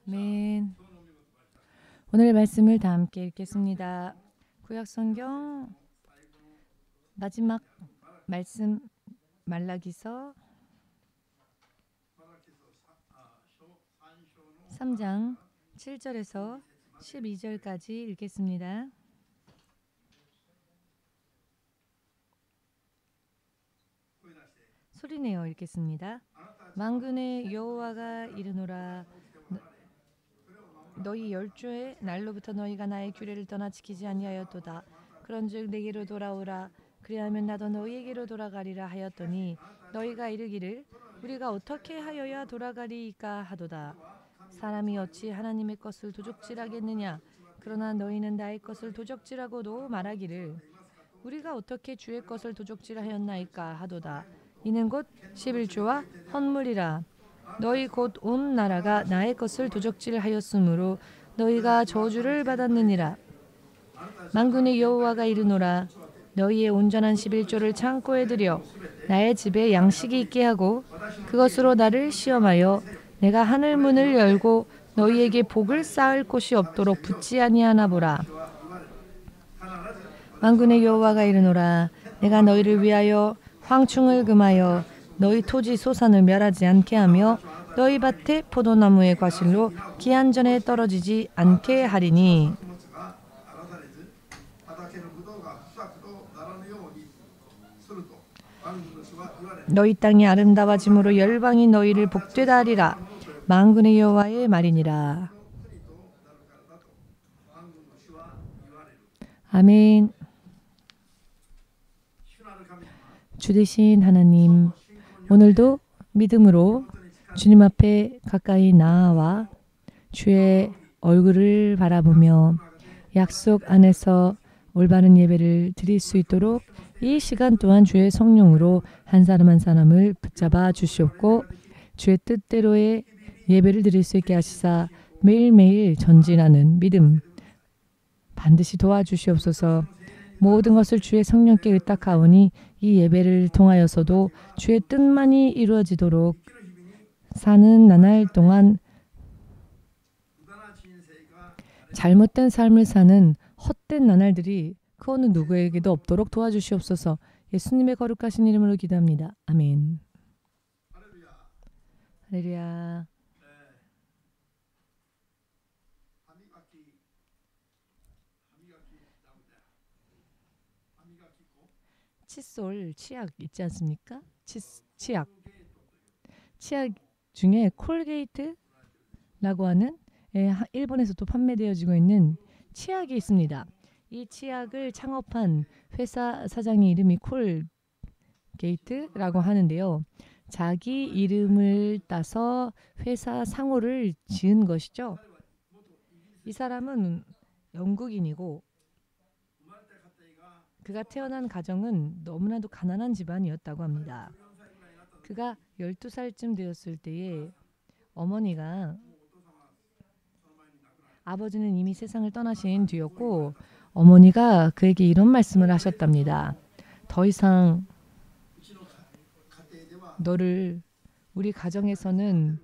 아멘. 오늘 말씀을 다 함께 읽겠습니다. 구약성경 마지막 말씀 말라기서 3장 7절에서 12절까지 읽겠습니다. 소리내어 읽겠습니다. 만군의 여호와가 이르노라. 너희 열조의 날로부터 너희가 나의 규례를 떠나 지키지 아니하였도다. 그런즉 내게로 돌아오라. 그리하면 나도 너희에게로 돌아가리라 하였더니 너희가 이르기를 우리가 어떻게 하여야 돌아가리이까 하도다. 사람이 어찌 하나님의 것을 도적질하겠느냐. 그러나 너희는 나의 것을 도적질하고도 말하기를 우리가 어떻게 주의 것을 도적질하였나이까 하도다. 이는 곧 11조와 헌물이라. 너희 곧 온 나라가 나의 것을 도적질하였으므로 너희가 저주를 받았느니라. 만군의 여호와가 이르노라. 너희의 온전한 11조를 창고에 들여 나의 집에 양식이 있게 하고 그것으로 나를 시험하여 내가 하늘 문을 열고 너희에게 복을 쌓을 곳이 없도록 붙지 아니하나 보라. 만군의 여호와가 이르노라. 내가 너희를 위하여 황충을 금하여 너희 토지 소산을 멸하지 않게 하며 너희 밭에 포도나무의 과실로 기한 전에 떨어지지 않게 하리니 너희 땅이 아름다워짐으로 열방이 너희를 복되다 하리라. 만군의 여호와의 말이니라. 아멘. 주 되신 하나님, 오늘도 믿음으로 주님 앞에 가까이 나아와 주의 얼굴을 바라보며 약속 안에서 올바른 예배를 드릴 수 있도록 이 시간 또한 주의 성령으로 한 사람 한 사람을 붙잡아 주시옵고 주의 뜻대로의 예배를 드릴 수 있게 하시사 매일매일 전진하는 믿음 반드시 도와주시옵소서. 모든 것을 주의 성령께 의탁하오니 이 예배를 통하여서도 주의 뜻만이 이루어지도록 사는 나날 동안 잘못된 삶을 사는 헛된 나날들이 그 어느 누구에게도 없도록 도와주시옵소서. 예수님의 거룩하신 이름으로 기도합니다. 아멘. 할렐루야. 칫솔, 치약 있지 않습니까? 치약 중에 콜게이트라고 하는 일본에서도 판매되어지고 있는 치약이 있습니다. 이 치약을 창업한 회사 사장의 이름이 콜게이트라고 하는데요. 자기 이름을 따서 회사 상호를 지은 것이죠. 이 사람은 영국인이고 그가 태어난 가정은 너무나도 가난한 집안이었다고 합니다. 그가 12살쯤 되었을 때에 어머니가 아버지는 이미 세상을 떠나신 뒤였고 어머니가 그에게 이런 말씀을 하셨답니다. 더 이상 너를 우리 가정에서는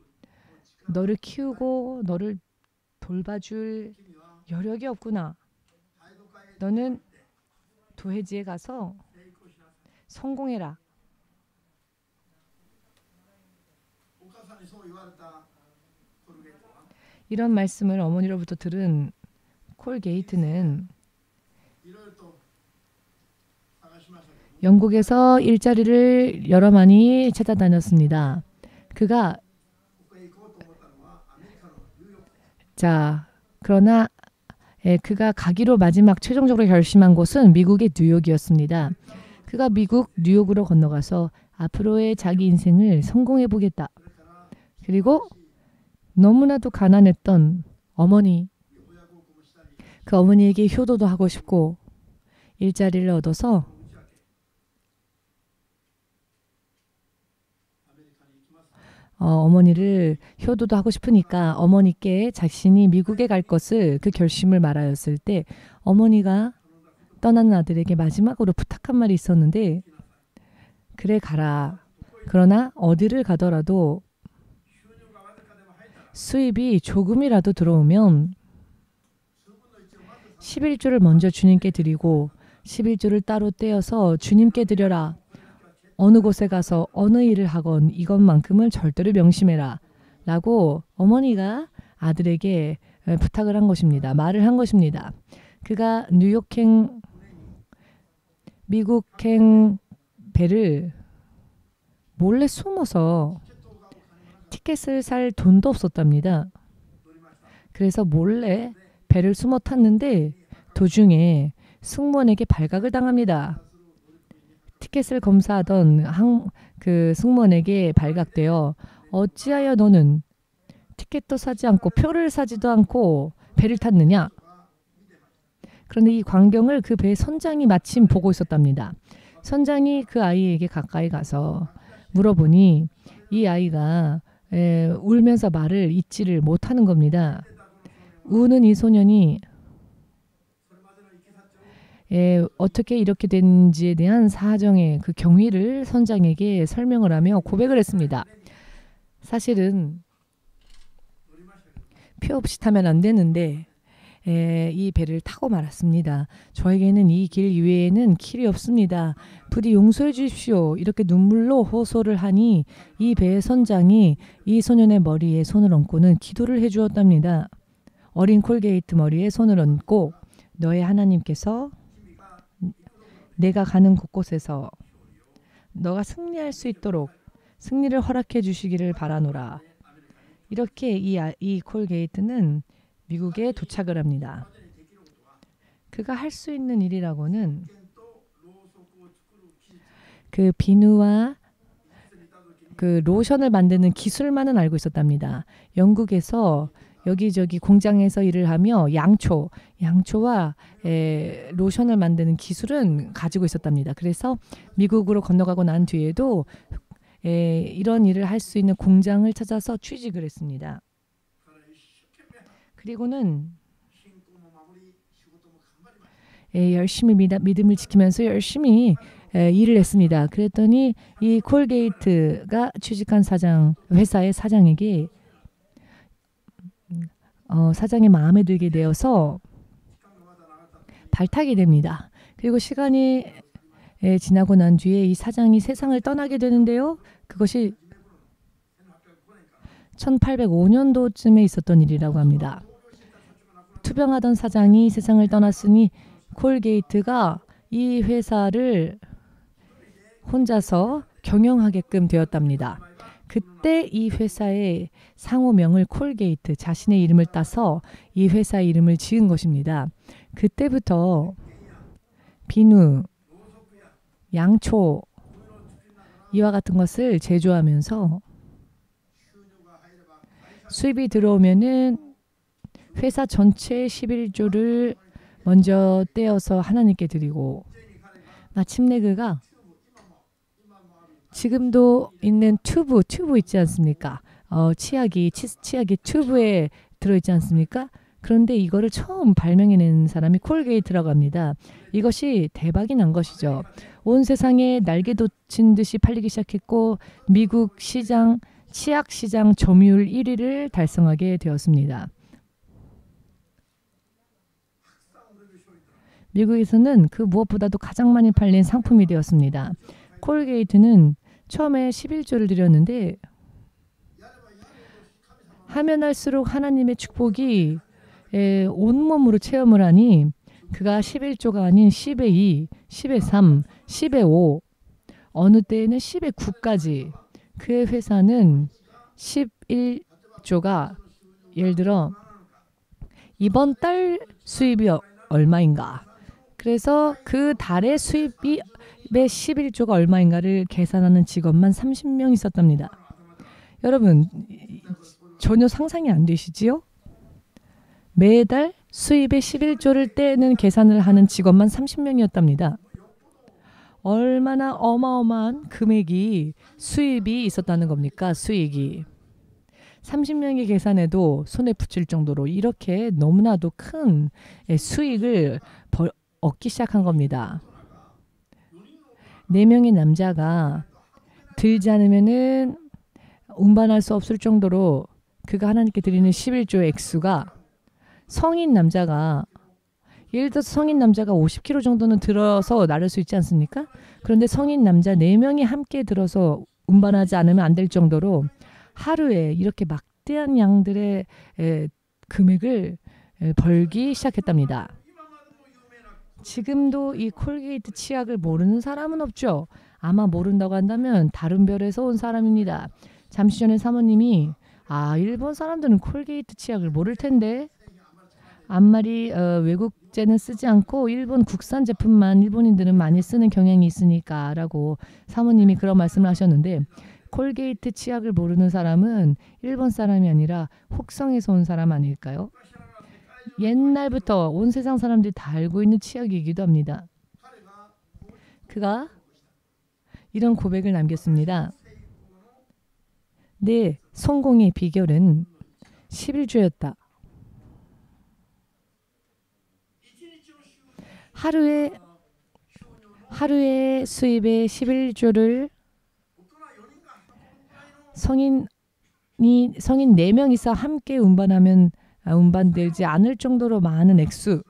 너를 키우고 너를 돌봐줄 여력이 없구나. 너는 도해지에 가서 성공해라. 이런 말씀을 어머니로부터 들은 콜게이트는 영국에서 일자리를 여러 많이 찾아다녔습니다. 그러나 그가 가기로 마지막 최종적으로 결심한 곳은 미국의 뉴욕이었습니다. 그가 미국 뉴욕으로 건너가서 앞으로의 자기 인생을 성공해 보겠다. 그리고 너무나도 가난했던 어머니, 그 어머니에게 효도도 하고 싶고 일자리를 얻어서 어머니를 효도도 하고 싶으니까 어머니께 자신이 미국에 갈 것을 그 결심을 말하였을 때 어머니가 떠나는 아들에게 마지막으로 부탁한 말이 있었는데 그래 가라. 그러나 어디를 가더라도 수입이 조금이라도 들어오면 11조를 먼저 주님께 드리고 11조를 따로 떼어서 주님께 드려라. 어느 곳에 가서 어느 일을 하건 이것만큼은 절대로 명심해라. 라고 어머니가 아들에게 부탁을 한 것입니다. 말을 한 것입니다. 그가 뉴욕행, 미국행 배를 몰래 숨어서 티켓을 살 돈도 없었답니다. 그래서 몰래 배를 숨어 탔는데 도중에 승무원에게 발각을 당합니다. 티켓을 검사하던 그 승무원에게 발각되어 어찌하여 너는 티켓도 사지 않고 표를 사지도 않고 배를 탔느냐? 그런데 이 광경을 그 배의 선장이 마침 보고 있었답니다. 선장이 그 아이에게 가까이 가서 물어보니 이 아이가 울면서 말을 잇지를 못하는 겁니다. 우는 이 소년이 어떻게 이렇게 된지에 대한 사정의 그 경위를 선장에게 설명을 하며 고백을 했습니다. 사실은 표 없이 타면 안 되는데 이 배를 타고 말았습니다. 저에게는 이 길 이외에는 길이 없습니다. 부디 용서해 주십시오. 이렇게 눈물로 호소를 하니 이 배의 선장이 이 소년의 머리에 손을 얹고는 기도를 해주었답니다. 어린 콜게이트 머리에 손을 얹고 너의 하나님께서 내가 가는 곳곳에서 너가 승리할 수 있도록 승리를 허락해 주시기를 바라노라. 이렇게 이 콜게이트는 미국에 도착을 합니다. 그가 할 수 있는 일이라고는 그 비누와 그 로션을 만드는 기술만은 알고 있었답니다. 영국에서 여기저기 공장에서 일을 하며 양초와 로션을 만드는 기술은 가지고 있었답니다. 그래서 미국으로 건너가고 난 뒤에도 이런 일을 할 수 있는 공장을 찾아서 취직을 했습니다. 그리고는 열심히 믿음을 지키면서 열심히 일을 했습니다. 그랬더니 이 콜게이트가 취직한 회사의 사장에게 사장이 마음에 들게 되어서 발탁이 됩니다. 그리고 시간이 지나고 난 뒤에 이 사장이 세상을 떠나게 되는데요. 그것이 1805년도쯤에 있었던 일이라고 합니다. 투병하던 사장이 세상을 떠났으니 콜게이트가 이 회사를 혼자서 경영하게끔 되었답니다. 그때 이 회사의 상호명을 콜게이트, 자신의 이름을 따서 이 회사의 이름을 지은 것입니다. 그때부터 비누, 양초 이와 같은 것을 제조하면서 수입이 들어오면은 회사 전체의 11조를 먼저 떼어서 하나님께 드리고 마침내 그가 지금도 있는 튜브 있지 않습니까? 치약이 튜브에 들어있지 않습니까? 그런데 이거를 처음 발명해낸 사람이 콜게이트라고 합니다. 이것이 대박이 난 것이죠. 온 세상에 날개 돋친 듯이 팔리기 시작했고 미국 시장, 치약 시장 점유율 1위를 달성하게 되었습니다. 미국에서는 그 무엇보다도 가장 많이 팔린 상품이 되었습니다. 콜게이트는 처음에 11조를 드렸는데 하면 할수록 하나님의 축복이 온몸으로 체험을 하니 그가 11조가 아닌 10의 2, 10의 3, 10의 5, 어느 때에는 10의 9까지 그의 회사는 11조가 예를 들어 이번 달 수입이 얼마인가 그래서 그 달의 수입이 11조가 얼마인가를 계산하는 직원만 30명 있었답니다. 여러분 전혀 상상이 안 되시지요? 매달 수입의 11조를 떼는 계산을 하는 직원만 30명이었답니다. 얼마나 어마어마한 금액이 수입이 있었다는 겁니까? 수익이. 30명이 계산해도 손에 붙일 정도로 이렇게 너무나도 큰 수익을 얻기 시작한 겁니다. 4명의 남자가 들지 않으면은 운반할 수 없을 정도로 그가 하나님께 드리는 11조의 액수가 성인 남자가 예를 들어서 성인 남자가 50kg 정도는 들어서 나를 수 있지 않습니까? 그런데 성인 남자 4명이 함께 들어서 운반하지 않으면 안 될 정도로 하루에 이렇게 막대한 양들의 금액을 벌기 시작했답니다. 지금도 이 콜게이트 치약을 모르는 사람은 없죠. 아마 모른다고 한다면 다른 별에서 온 사람입니다. 잠시 전에 사모님이 일본 사람들은 콜게이트 치약을 모를 텐데 앞말이 외국제는 쓰지 않고 일본 국산 제품만 일본인들은 많이 쓰는 경향이 있으니까 라고 사모님이 그런 말씀을 하셨는데 콜게이트 치약을 모르는 사람은 일본 사람이 아니라 혹성에서 온 사람 아닐까요? 옛날부터 온 세상 사람들이 다 알고 있는 치약이기도 합니다. 그가 이런 고백을 남겼습니다. 내 성공의 비결은 11조였다. 하루의 수입의 11조를 성인 4명이서 함께 운반되지 않을 정도로 많은 액수.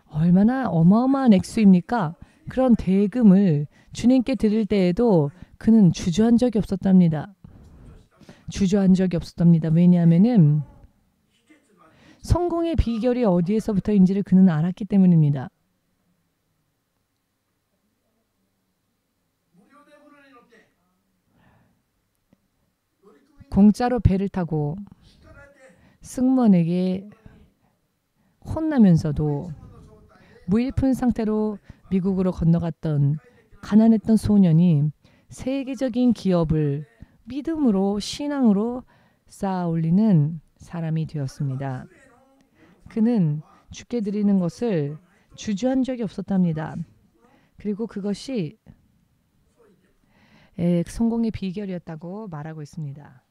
얼마나 어마어마한 액수입니까? 그런 대금을 주님께 드릴 때에도 그는 주저한 적이 없었답니다. 왜냐하면은 성공의 비결이 어디에서부터인지를 그는 알았기 때문입니다. 공짜로 배를 타고 승무원에게 혼나면서도 무일푼 상태로 미국으로 건너갔던 가난했던 소년이 세계적인 기업을 믿음으로 신앙으로 쌓아 올리는 사람이 되었습니다. 그는 주께 드리는 것을 주저한 적이 없었답니다. 그리고 그것이 성공의 비결이었다고 말하고 있습니다.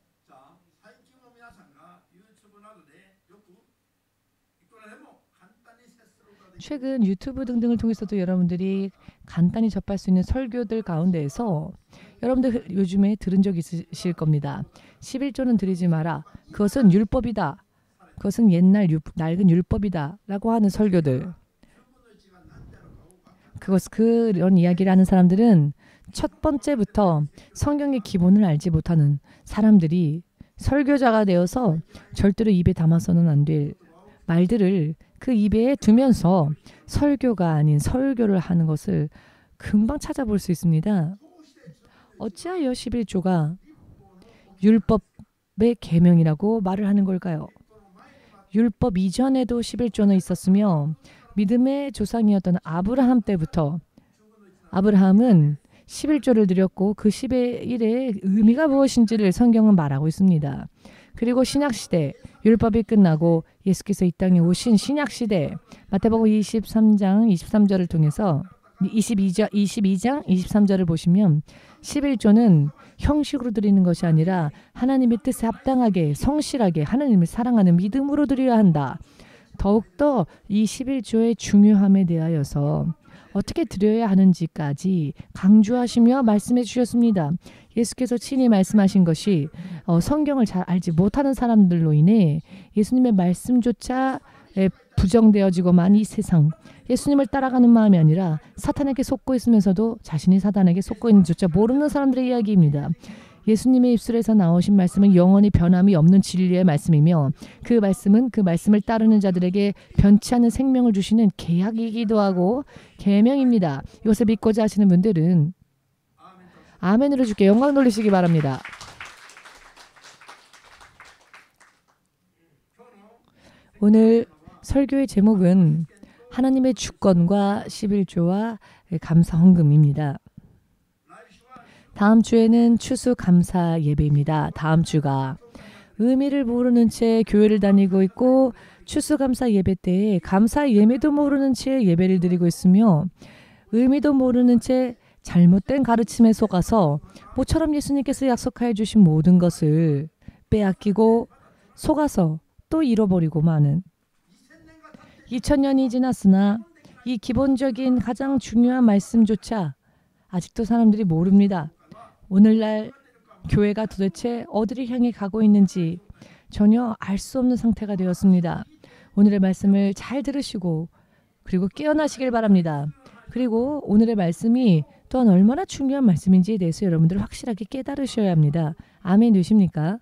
최근 유튜브 등등을 통해서도 여러분들이 간단히 접할 수 있는 설교들 가운데에서 여러분들 요즘에 들은 적 있으실 겁니다. 11조는 드리지 마라. 그것은 율법이다. 그것은 옛날 낡은 율법이다. 라고 하는 설교들. 그런 이야기를 하는 사람들은 첫 번째부터 성경의 기본을 알지 못하는 사람들이 설교자가 되어서 절대로 입에 담아서는 안 될 말들을 그 입에 두면서 설교가 아닌 설교를 하는 것을 금방 찾아볼 수 있습니다. 어찌하여 11조가 율법의 계명이라고 말을 하는 걸까요? 율법 이전에도 11조는 있었으며 믿음의 조상이었던 아브라함 때부터 아브라함은 11조를 드렸고 그 10의 1의 의미가 무엇인지를 성경은 말하고 있습니다. 그리고 신약시대 율법이 끝나고 예수께서 이 땅에 오신 신약시대 마태복음 23장 23절을 통해서 22장 23절을 보시면 11조는 형식으로 드리는 것이 아니라 하나님의 뜻에 합당하게 성실하게 하나님을 사랑하는 믿음으로 드려야 한다. 더욱더 이 11조의 중요함에 대하여서 어떻게 드려야 하는지까지 강조하시며 말씀해 주셨습니다. 예수께서 친히 말씀하신 것이 성경을 잘 알지 못하는 사람들로 인해 예수님의 말씀조차 부정되어지고만 이 세상 예수님을 따라가는 마음이 아니라 사탄에게 속고 있으면서도 자신이 사탄에게 속고 있는지조차 모르는 사람들의 이야기입니다. 예수님의 입술에서 나오신 말씀은 영원히 변함이 없는 진리의 말씀이며 그 말씀은 그 말씀을 따르는 자들에게 변치 않는 생명을 주시는 계약이기도 하고 계명입니다. 이것을 믿고자 하시는 분들은 아멘으로 주께 영광 돌리시기 바랍니다. 오늘 설교의 제목은 하나님의 주권과 11조와 감사 헌금입니다. 다음 주에는 추수 감사 예배입니다. 다음 주가 의미를 모르는 채 교회를 다니고 있고 추수 감사 예배 때에 감사 예매도 모르는 채 예배를 드리고 있으며 의미도 모르는 채 잘못된 가르침에 속아서 모처럼 예수님께서 약속하여 주신 모든 것을 빼앗기고 속아서 또 잃어버리고 마는 2000년이 지났으나 이 기본적인 가장 중요한 말씀조차 아직도 사람들이 모릅니다. 오늘날 교회가 도대체 어디를 향해 가고 있는지 전혀 알 수 없는 상태가 되었습니다. 오늘의 말씀을 잘 들으시고 그리고 깨어나시길 바랍니다. 그리고 오늘의 말씀이 또한 얼마나 중요한 말씀인지에 대해서 여러분들 확실하게 깨달으셔야 합니다. 아멘 되십니까?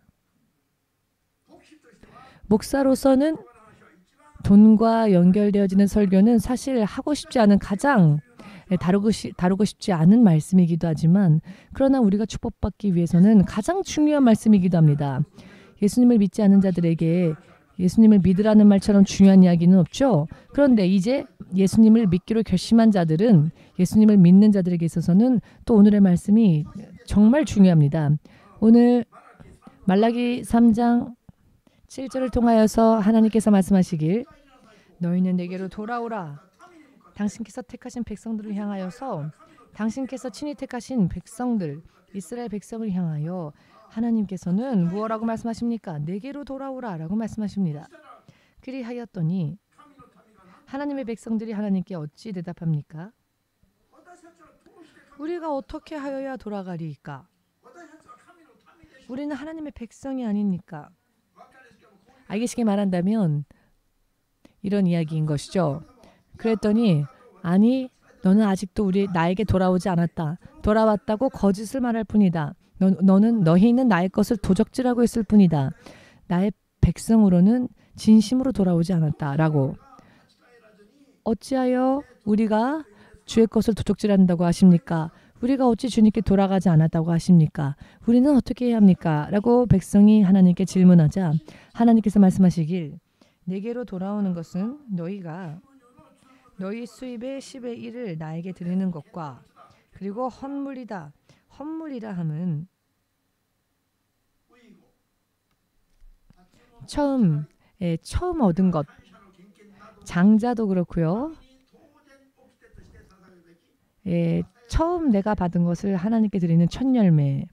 목사로서는 돈과 연결되어지는 설교는 사실 하고 싶지 않은 가장 다루고 싶지 않은 말씀이기도 하지만 그러나 우리가 축복받기 위해서는 가장 중요한 말씀이기도 합니다. 예수님을 믿지 않는 자들에게 예수님을 믿으라는 말처럼 중요한 이야기는 없죠. 그런데 이제 예수님을 믿기로 결심한 자들은 예수님을 믿는 자들에게 있어서는 또 오늘의 말씀이 정말 중요합니다. 오늘 말라기 3장 7절을 통하여서 하나님께서 말씀하시길 너희는 내게로 돌아오라. 당신께서 택하신 백성들을 향하여서 당신께서 친히 택하신 백성들 이스라엘 백성을 향하여 하나님께서는 무엇라고 말씀하십니까? 내게로 돌아오라 라고 말씀하십니다. 그리하였더니 하나님의 백성들이 하나님께 어찌 대답합니까? 우리가 어떻게 하여야 돌아가리이까? 우리는 하나님의 백성이 아닙니까? 알겠게 말한다면 이런 이야기인 것이죠. 그랬더니 아니 너는 아직도 나에게 돌아오지 않았다. 돌아왔다고 거짓을 말할 뿐이다. 너희는 나의 것을 도적질하고 있을 뿐이다. 나의 백성으로는 진심으로 돌아오지 않았다. 라고. 어찌하여 우리가 주의 것을 도적질한다고 하십니까? 우리가 어찌 주님께 돌아가지 않았다고 하십니까? 우리는 어떻게 해야 합니까? 라고 백성이 하나님께 질문하자 하나님께서 말씀하시길 내게로 돌아오는 것은 너희가 너희 수입의 10의 1을 나에게 드리는 것과 그리고 헌물이다. 헌물이라 함은 처음 얻은 것 장자도 그렇고요. 처음 내가 받은 것을 하나님께 드리는 첫 열매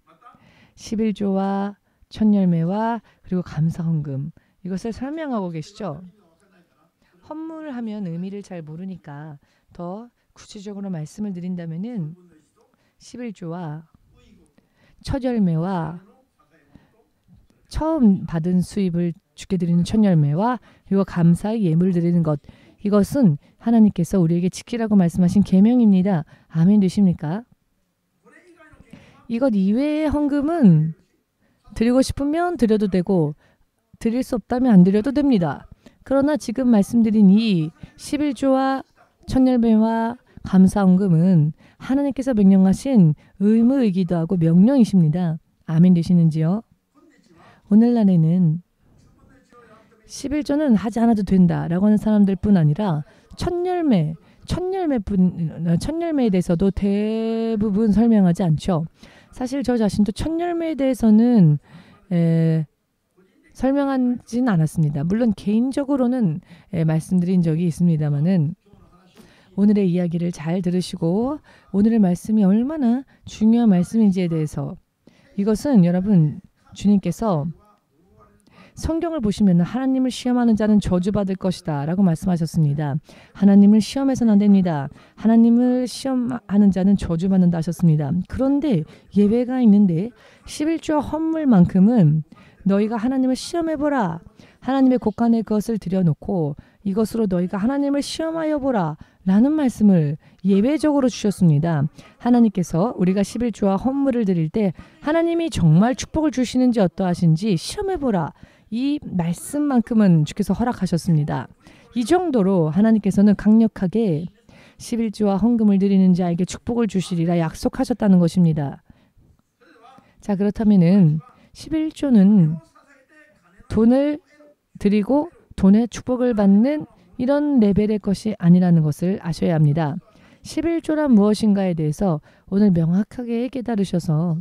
11조와 첫 열매와 그리고 감사헌금 이것을 설명하고 계시죠. 헌물을 하면 의미를 잘 모르니까 더 구체적으로 말씀을 드린다면은 11조와 첫 열매와 처음 받은 수입을 주께 드리는 첫 열매와 그리고 감사의 예물을 드리는 것 이것은 하나님께서 우리에게 지키라고 말씀하신 계명입니다. 아멘 되십니까? 이것 이외의 헌금은 드리고 싶으면 드려도 되고 드릴 수 없다면 안 드려도 됩니다. 그러나 지금 말씀드린 이 11조와 첫 열매와 감사헌금은 하나님께서 명령하신 의무이기도 하고 명령이십니다. 아멘 되시는지요? 오늘날에는 11조는 하지 않아도 된다라고 하는 사람들뿐 아니라 첫 열매에 대해서도 대부분 설명하지 않죠. 사실 저 자신도 첫 열매에 대해서는 설명하지는 않았습니다. 물론 개인적으로는 말씀드린 적이 있습니다만은 오늘의 이야기를 잘 들으시고 오늘의 말씀이 얼마나 중요한 말씀인지에 대해서 이것은 여러분 주님께서 성경을 보시면 하나님을 시험하는 자는 저주받을 것이다 라고 말씀하셨습니다. 하나님을 시험해서는 안 됩니다. 하나님을 시험하는 자는 저주받는다 하셨습니다. 그런데 예외가 있는데 11조 헌물만큼은 너희가 하나님을 시험해보라. 하나님의 곳간에 그것을 들여놓고 이것으로 너희가 하나님을 시험하여 보라 라는 말씀을 예외적으로 주셨습니다. 하나님께서 우리가 11조와 헌물을 드릴 때 하나님이 정말 축복을 주시는지 어떠하신지 시험해보라. 이 말씀만큼은 주께서 허락하셨습니다. 이 정도로 하나님께서는 강력하게 11조와 헌금을 드리는 자에게 축복을 주시리라 약속하셨다는 것입니다. 자 그렇다면은 11조는 돈을 드리고 돈의 축복을 받는 이런 레벨의 것이 아니라는 것을 아셔야 합니다. 11조란 무엇인가에 대해서 오늘 명확하게 깨달으셔서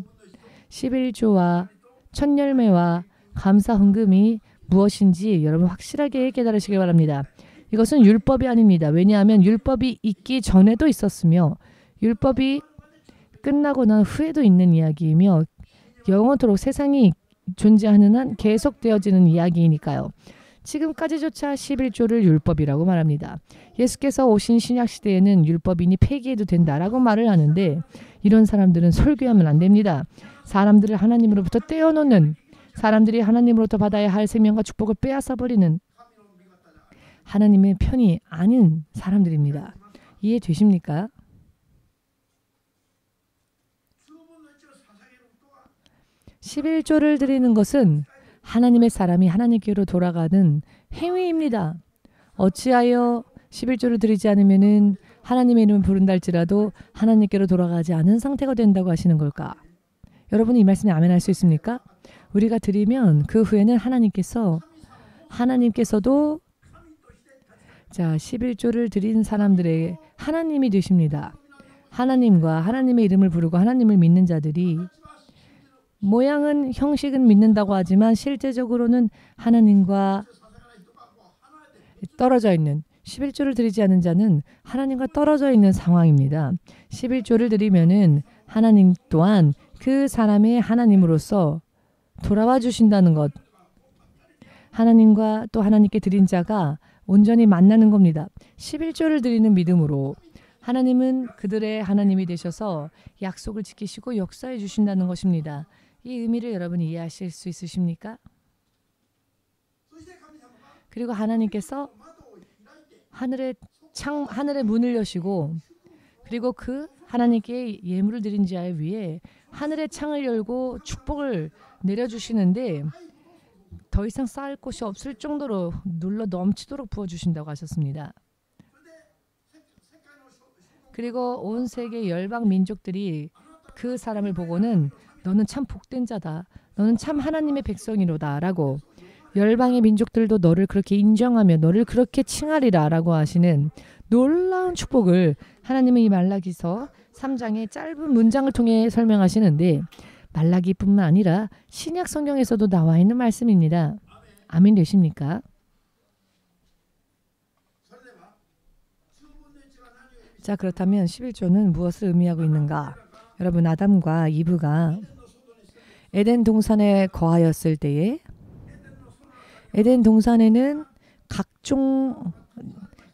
11조와 첫 열매와 감사 헌금이 무엇인지 여러분 확실하게 깨달으시기 바랍니다. 이것은 율법이 아닙니다. 왜냐하면 율법이 있기 전에도 있었으며 율법이 끝나고 난 후에도 있는 이야기이며 영원토록 세상이 존재하는 한 계속되어지는 이야기이니까요. 지금까지조차 11조를 율법이라고 말합니다. 예수께서 오신 신약시대에는 율법이니 폐기해도 된다라고 말을 하는데 이런 사람들은 설교하면 안 됩니다. 사람들을 하나님으로부터 떼어놓는, 사람들이 하나님으로부터 받아야 할 생명과 축복을 빼앗아버리는 하나님의 편이 아닌 사람들입니다. 이해되십니까? (11조를) 드리는 것은 하나님의 사람이 하나님께로 돌아가는 행위입니다. 어찌하여 11조를 드리지 않으면 하나님의 이름을 부른다 할지라도 하나님께로 돌아가지 않은 상태가 된다고 하시는 걸까? 여러분이 이 말씀에 아멘할 수 있습니까? 우리가 드리면 그 후에는 하나님께서도 자 11조를 드린 사람들의 하나님이 되십니다. 하나님과 하나님의 이름을 부르고 하나님을 믿는 자들이 모양은 형식은 믿는다고 하지만 실제적으로는 하나님과 떨어져 있는, 11조를 드리지 않은 자는 하나님과 떨어져 있는 상황입니다. 11조를 드리면은 하나님 또한 그 사람의 하나님으로서 돌아와 주신다는 것, 하나님과 또 하나님께 드린 자가 온전히 만나는 겁니다. 11조를 드리는 믿음으로 하나님은 그들의 하나님이 되셔서 약속을 지키시고 역사해 주신다는 것입니다. 이 의미를 여러분이 이해하실 수 있으십니까? 그리고 하나님께서 하늘의 문을 여시고 그리고 그 하나님께 예물을 드린 자 위에 하늘의 창을 열고 축복을 내려주시는데 더 이상 쌓을 곳이 없을 정도로 눌러 넘치도록 부어주신다고 하셨습니다. 그리고 온 세계 열방 민족들이 그 사람을 보고는 너는 참 복된 자다. 너는 참 하나님의 백성이로다. 라고 열방의 민족들도 너를 그렇게 인정하며 너를 그렇게 칭하리라 라고 하시는 놀라운 축복을 하나님은 이 말라기서 3장의 짧은 문장을 통해 설명하시는데 말라기뿐만 아니라 신약 성경에서도 나와 있는 말씀입니다. 아멘 되십니까? 자, 그렇다면 11조는 무엇을 의미하고 있는가? 여러분, 아담과 이브가 에덴 동산에 거하였을 때에 에덴 동산에는 각종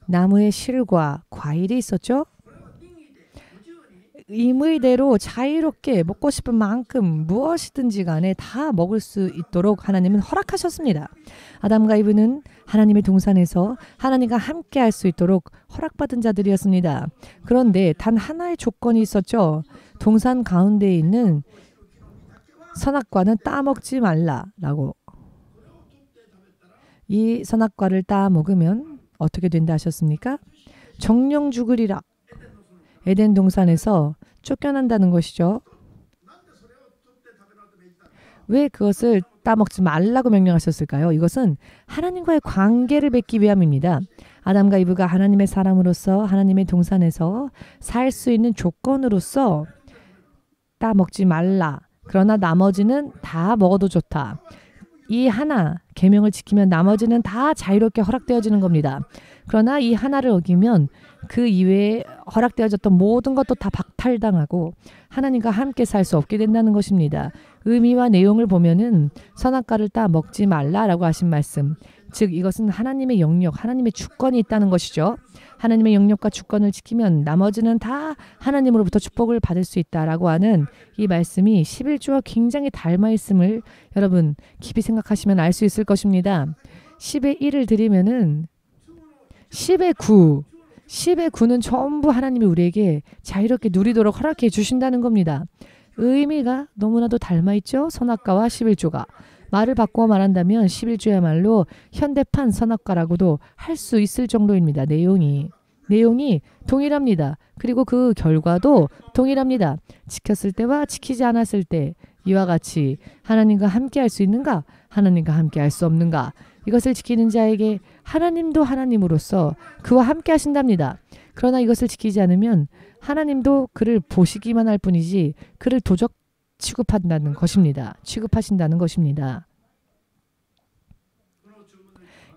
나무의 실과 과일이 있었죠. 임의대로 자유롭게 먹고 싶은 만큼 무엇이든지 간에 다 먹을 수 있도록 하나님은 허락하셨습니다. 아담과 이브는 하나님의 동산에서 하나님과 함께 할 수 있도록 허락받은 자들이었습니다. 그런데 단 하나의 조건이 있었죠. 동산 가운데에 있는 선악과는 따먹지 말라라고. 이 선악과를 따먹으면 어떻게 된다 하셨습니까? 정령 죽으리라. 에덴 동산에서 쫓겨난다는 것이죠. 왜 그것을 따먹지 말라고 명령하셨을까요? 이것은 하나님과의 관계를 맺기 위함입니다. 아담과 이브가 하나님의 사람으로서 하나님의 동산에서 살 수 있는 조건으로서 따먹지 말라. 그러나 나머지는 다 먹어도 좋다. 이 하나 계명을 지키면 나머지는 다 자유롭게 허락되어지는 겁니다. 그러나 이 하나를 어기면 그 이외에 허락되어졌던 모든 것도 다 박탈당하고 하나님과 함께 살 수 없게 된다는 것입니다. 의미와 내용을 보면은 선악과를 따 먹지 말라라고 하신 말씀. 즉 이것은 하나님의 영역, 하나님의 주권이 있다는 것이죠. 하나님의 영역과 주권을 지키면 나머지는 다 하나님으로부터 축복을 받을 수 있다라고 하는 이 말씀이 11조와 굉장히 닮아 있음을 여러분 깊이 생각하시면 알 수 있을 것입니다. 10의 1을 드리면은 10의 9, 10의 9는 전부 하나님이 우리에게 자유롭게 누리도록 허락해 주신다는 겁니다. 의미가 너무나도 닮아있죠. 선악과와 11조가. 말을 바꾸어 말한다면 11조야말로 현대판 선악과라고도 할 수 있을 정도입니다. 내용이 동일합니다. 그리고 그 결과도 동일합니다. 지켰을 때와 지키지 않았을 때 이와 같이 하나님과 함께 할 수 있는가? 하나님과 함께 할 수 없는가? 이것을 지키는 자에게 하나님도 하나님으로서 그와 함께 하신답니다. 그러나 이것을 지키지 않으면 하나님도 그를 보시기만 할 뿐이지 그를 도적 취급하신다는 것입니다.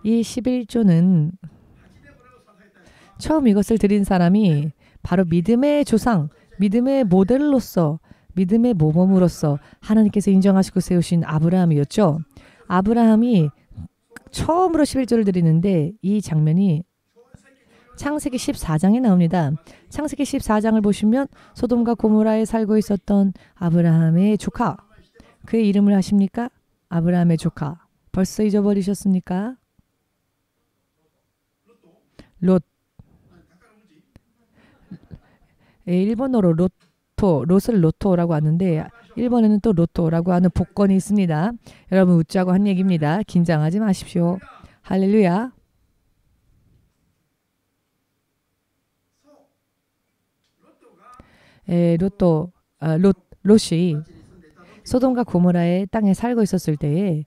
이 11조는 처음 이것을 드린 사람이 바로 믿음의 조상, 믿음의 모델로서, 믿음의 모범으로서 하나님께서 인정하시고 세우신 아브라함이었죠. 아브라함이 처음으로 11조를 드리는데 이 장면이 창세기 14장에 나옵니다. 창세기 14장을 보시면 소돔과 고모라에 살고 있었던 아브라함의 조카 그의 이름을 아십니까? 아브라함의 조카. 벌써 잊어버리셨습니까? 롯. 일본어로 롯을 로토라고 하는데 일본에는 또 로또라고 하는 복권이 있습니다. 여러분 웃자고 한 얘기입니다. 긴장하지 마십시오. 할렐루야. 롯이 소돔과 고모라의 땅에 살고 있었을 때에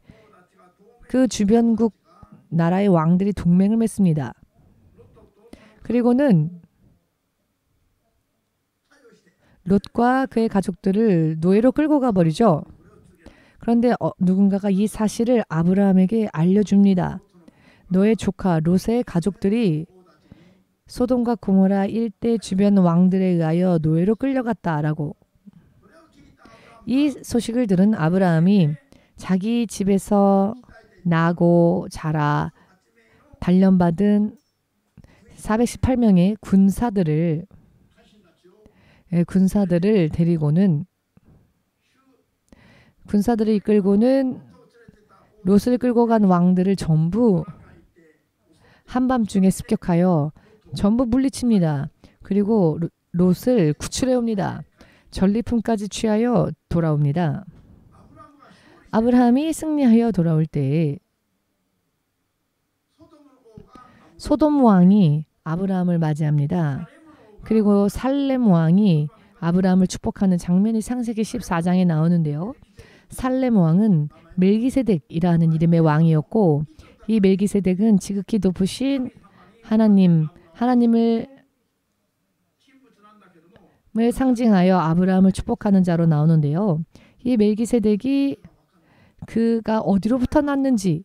그 주변국 나라의 왕들이 동맹을 맺습니다. 그리고는 롯과 그의 가족들을 노예로 끌고 가버리죠. 그런데 누군가가 이 사실을 아브라함에게 알려줍니다. 너의 조카 롯의 가족들이 소돔과 고모라 일대 주변 왕들에 의하여 노예로 끌려갔다라고. 이 소식을 들은 아브라함이 자기 집에서 나고 자라 단련받은 418명의 군사들을 데리고는 군사들을 이끌고는 롯을 끌고 간 왕들을 전부 한밤중에 습격하여 전부 물리칩니다. 그리고 롯을 구출해 옵니다. 전리품까지 취하여 돌아옵니다. 아브라함이 승리하여 돌아올 때 소돔 왕이 아브라함을 맞이합니다. 그리고 살렘 왕이 아브라함을 축복하는 장면이 창세기 14장에 나오는데요. 살렘 왕은 멜기세덱이라는 이름의 왕이었고 이 멜기세덱은 지극히 높으신 하나님을 상징하여 아브라함을 축복하는 자로 나오는데요. 이 멜기세덱이 그가 어디로부터 났는지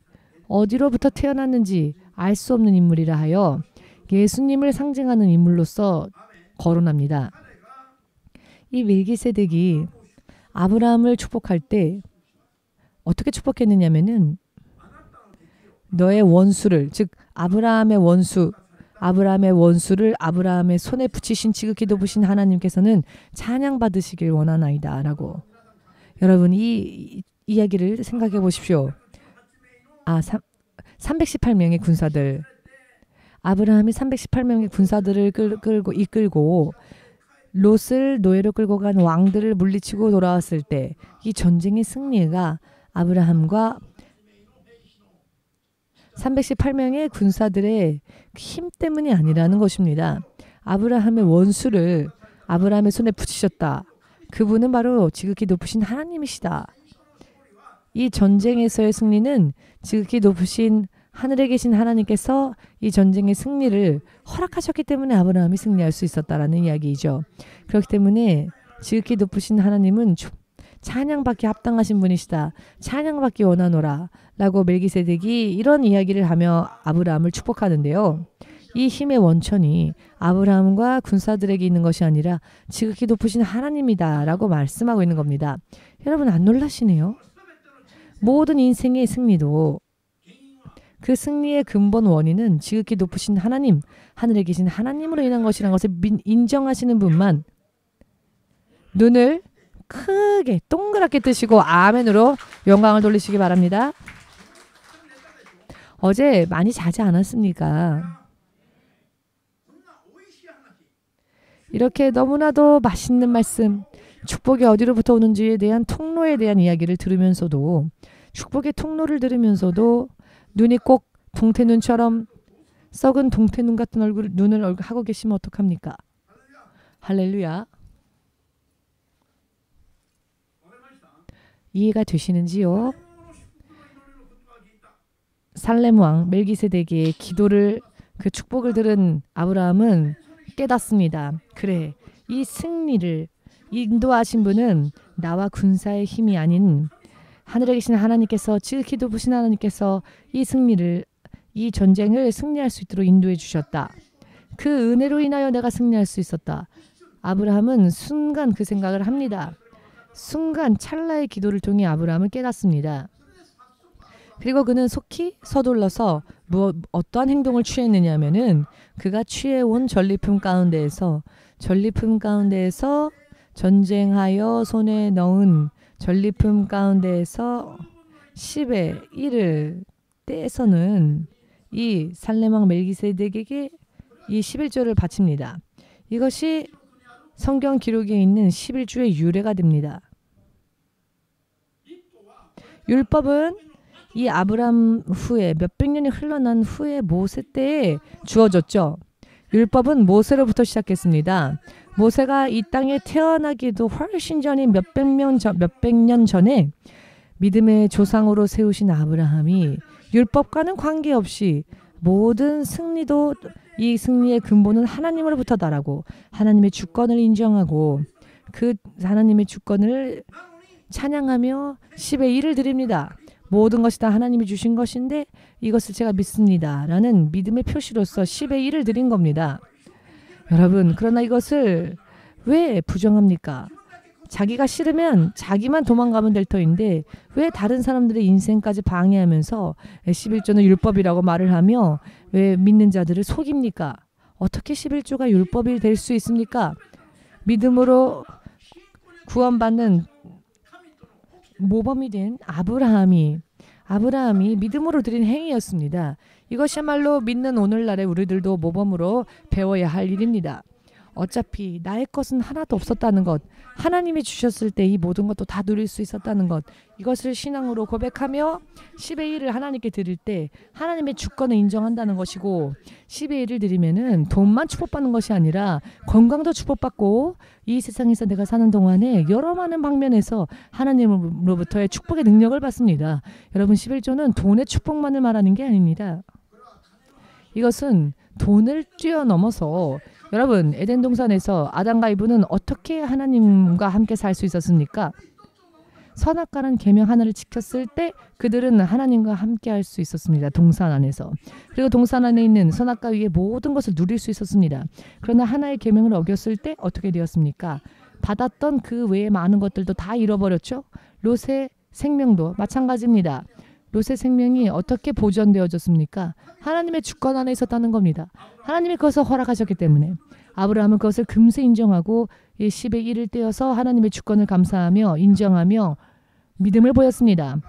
어디로부터 태어났는지 알 수 없는 인물이라 하여 예수님을 상징하는 인물로서 거론합니다. 이 멜기세덱이 아브라함을 축복할 때 어떻게 축복했느냐면은 너의 원수를 즉 아브라함의 원수를 아브라함의 손에 붙이신 지극히 높으신 하나님께서는 찬양받으시길 원하나이다 라고. 여러분 이 이야기를 생각해 보십시오. 318명의 군사들 아브라함이 318명의 군사들을 이끌고 롯을 노예로 끌고 간 왕들을 물리치고 돌아왔을 때 이 전쟁의 승리가 아브라함과 318명의 군사들의 힘 때문이 아니라는 것입니다. 아브라함의 원수를 아브라함의 손에 붙이셨다. 그분은 바로 지극히 높으신 하나님이시다. 이 전쟁에서의 승리는 지극히 높으신 하늘에 계신 하나님께서 이 전쟁의 승리를 허락하셨기 때문에 아브라함이 승리할 수 있었다라는 이야기이죠. 그렇기 때문에 지극히 높으신 하나님은 찬양받기 합당하신 분이시다. 찬양받기 원하노라 라고 멜기세덱이 이런 이야기를 하며 아브라함을 축복하는데요. 이 힘의 원천이 아브라함과 군사들에게 있는 것이 아니라 지극히 높으신 하나님이다 라고 말씀하고 있는 겁니다. 여러분 안 놀라시네요? 모든 인생의 승리도 그 승리의 근본 원인은 지극히 높으신 하나님, 하늘에 계신 하나님으로 인한 것이라는 것을 인정하시는 분만 눈을 크게 동그랗게 뜨시고 아멘으로 영광을 돌리시기 바랍니다. 어제 많이 자지 않았습니까? 이렇게 너무나도 맛있는 말씀, 축복이 어디로부터 오는지에 대한 통로에 대한 이야기를 들으면서도 축복의 통로를 들으면서도 눈이 꼭 동태눈처럼 썩은 동태눈 같은 눈을 하고 계시면 어떡합니까? 할렐루야. 이해가 되시는지요? 살렘 왕 멜기세덱의 기도를 그 축복을 들은 아브라함은 깨닫습니다. 그래, 이 승리를 인도하신 분은 나와 군사의 힘이 아닌 하늘에 계신 하나님께서 지극히 높으신 하나님께서 이 승리를 이 전쟁을 승리할 수 있도록 인도해 주셨다. 그 은혜로 인하여 내가 승리할 수 있었다. 아브라함은 순간 그 생각을 합니다. 순간 찰나의 기도를 통해 아브라함은 깨닫습니다. 그리고 그는 속히 서둘러서 어떠한 행동을 취했느냐면은 그가 취해온 전리품 가운데에서 전쟁하여 손에 넣은 전리품 가운데에서 10의 1을 떼서는 이 살레망 멜기세덱에게 이 11조를 바칩니다. 이것이 성경 기록에 있는 11조의 유래가 됩니다. 율법은 이 아브람 후에 몇백 년이 흘러난 후에 모세 때에 주어졌죠. 율법은 모세로부터 시작했습니다. 모세가 이 땅에 태어나기도 훨씬 전인 몇백 년 전에 믿음의 조상으로 세우신 아브라함이 율법과는 관계없이 모든 승리도 이 승리의 근본은 하나님으로부터다라고 하나님의 주권을 인정하고 그 하나님의 주권을 찬양하며 10의 1을 드립니다. 모든 것이 다 하나님이 주신 것인데 이것을 제가 믿습니다. 라는 믿음의 표시로서 10의 1을 드린 겁니다. 여러분, 그러나 이것을 왜 부정합니까? 자기가 싫으면 자기만 도망가면 될 터인데 왜 다른 사람들의 인생까지 방해하면서 11조는 율법이라고 말을 하며 왜 믿는 자들을 속입니까? 어떻게 11조가 율법이 될 수 있습니까? 믿음으로 구원받는 모범이 된 아브라함이 믿음으로 드린 행위였습니다. 이것이야말로 믿는 오늘날의 우리들도 모범으로 배워야 할 일입니다. 어차피 나의 것은 하나도 없었다는 것, 하나님이 주셨을 때 이 모든 것도 다 누릴 수 있었다는 것, 이것을 신앙으로 고백하며 10의 1을 하나님께 드릴 때 하나님의 주권을 인정한다는 것이고 10의 1을 드리면은 돈만 축복받는 것이 아니라 건강도 축복받고 이 세상에서 내가 사는 동안에 여러 많은 방면에서 하나님으로부터의 축복의 능력을 받습니다. 여러분, 11조는 돈의 축복만을 말하는 게 아닙니다. 이것은 돈을 뛰어넘어서 여러분, 에덴 동산에서 아담과 이브는 어떻게 하나님과 함께 살 수 있었습니까? 선악과라는 계명 하나를 지켰을 때 그들은 하나님과 함께 할 수 있었습니다. 동산 안에서. 그리고 동산 안에 있는 선악과 위에 모든 것을 누릴 수 있었습니다. 그러나 하나의 계명을 어겼을 때 어떻게 되었습니까? 받았던 그 외의 많은 것들도 다 잃어버렸죠. 롯의 생명도 마찬가지입니다. 롯의 생명이 어떻게 보존되어졌습니까? 하나님의 주권 안에 있었다는 겁니다. 하나님이 그것을 허락하셨기 때문에 아브라함은 그것을 금세 인정하고 10의 1을 떼어서 하나님의 주권을 감사하며 인정하며 믿음을 보였습니다.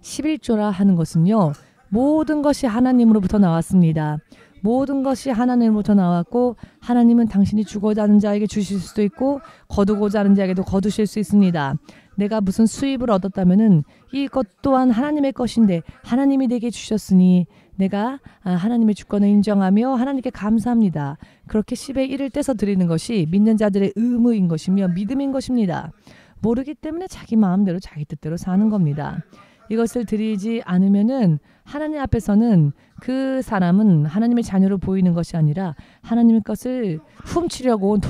11조라 하는 것은요, 모든 것이 하나님으로부터 나왔습니다. 모든 것이 하나님으로부터 나왔고 하나님은 당신이 주고자 하는 자에게 주실 수도 있고 거두고자 하는 자에게도 거두실 수 있습니다. 내가 무슨 수입을 얻었다면은 이것 또한 하나님의 것인데 하나님이 내게 주셨으니 내가 하나님의 주권을 인정하며 하나님께 감사합니다. 그렇게 10의 1을 떼서 드리는 것이 믿는 자들의 의무인 것이며 믿음인 것입니다. 모르기 때문에 자기 마음대로 자기 뜻대로 사는 겁니다. 이것을 드리지 않으면은 하나님 앞에서는 그 사람은 하나님의 자녀로 보이는 것이 아니라 하나님의 것을 훔치려고 온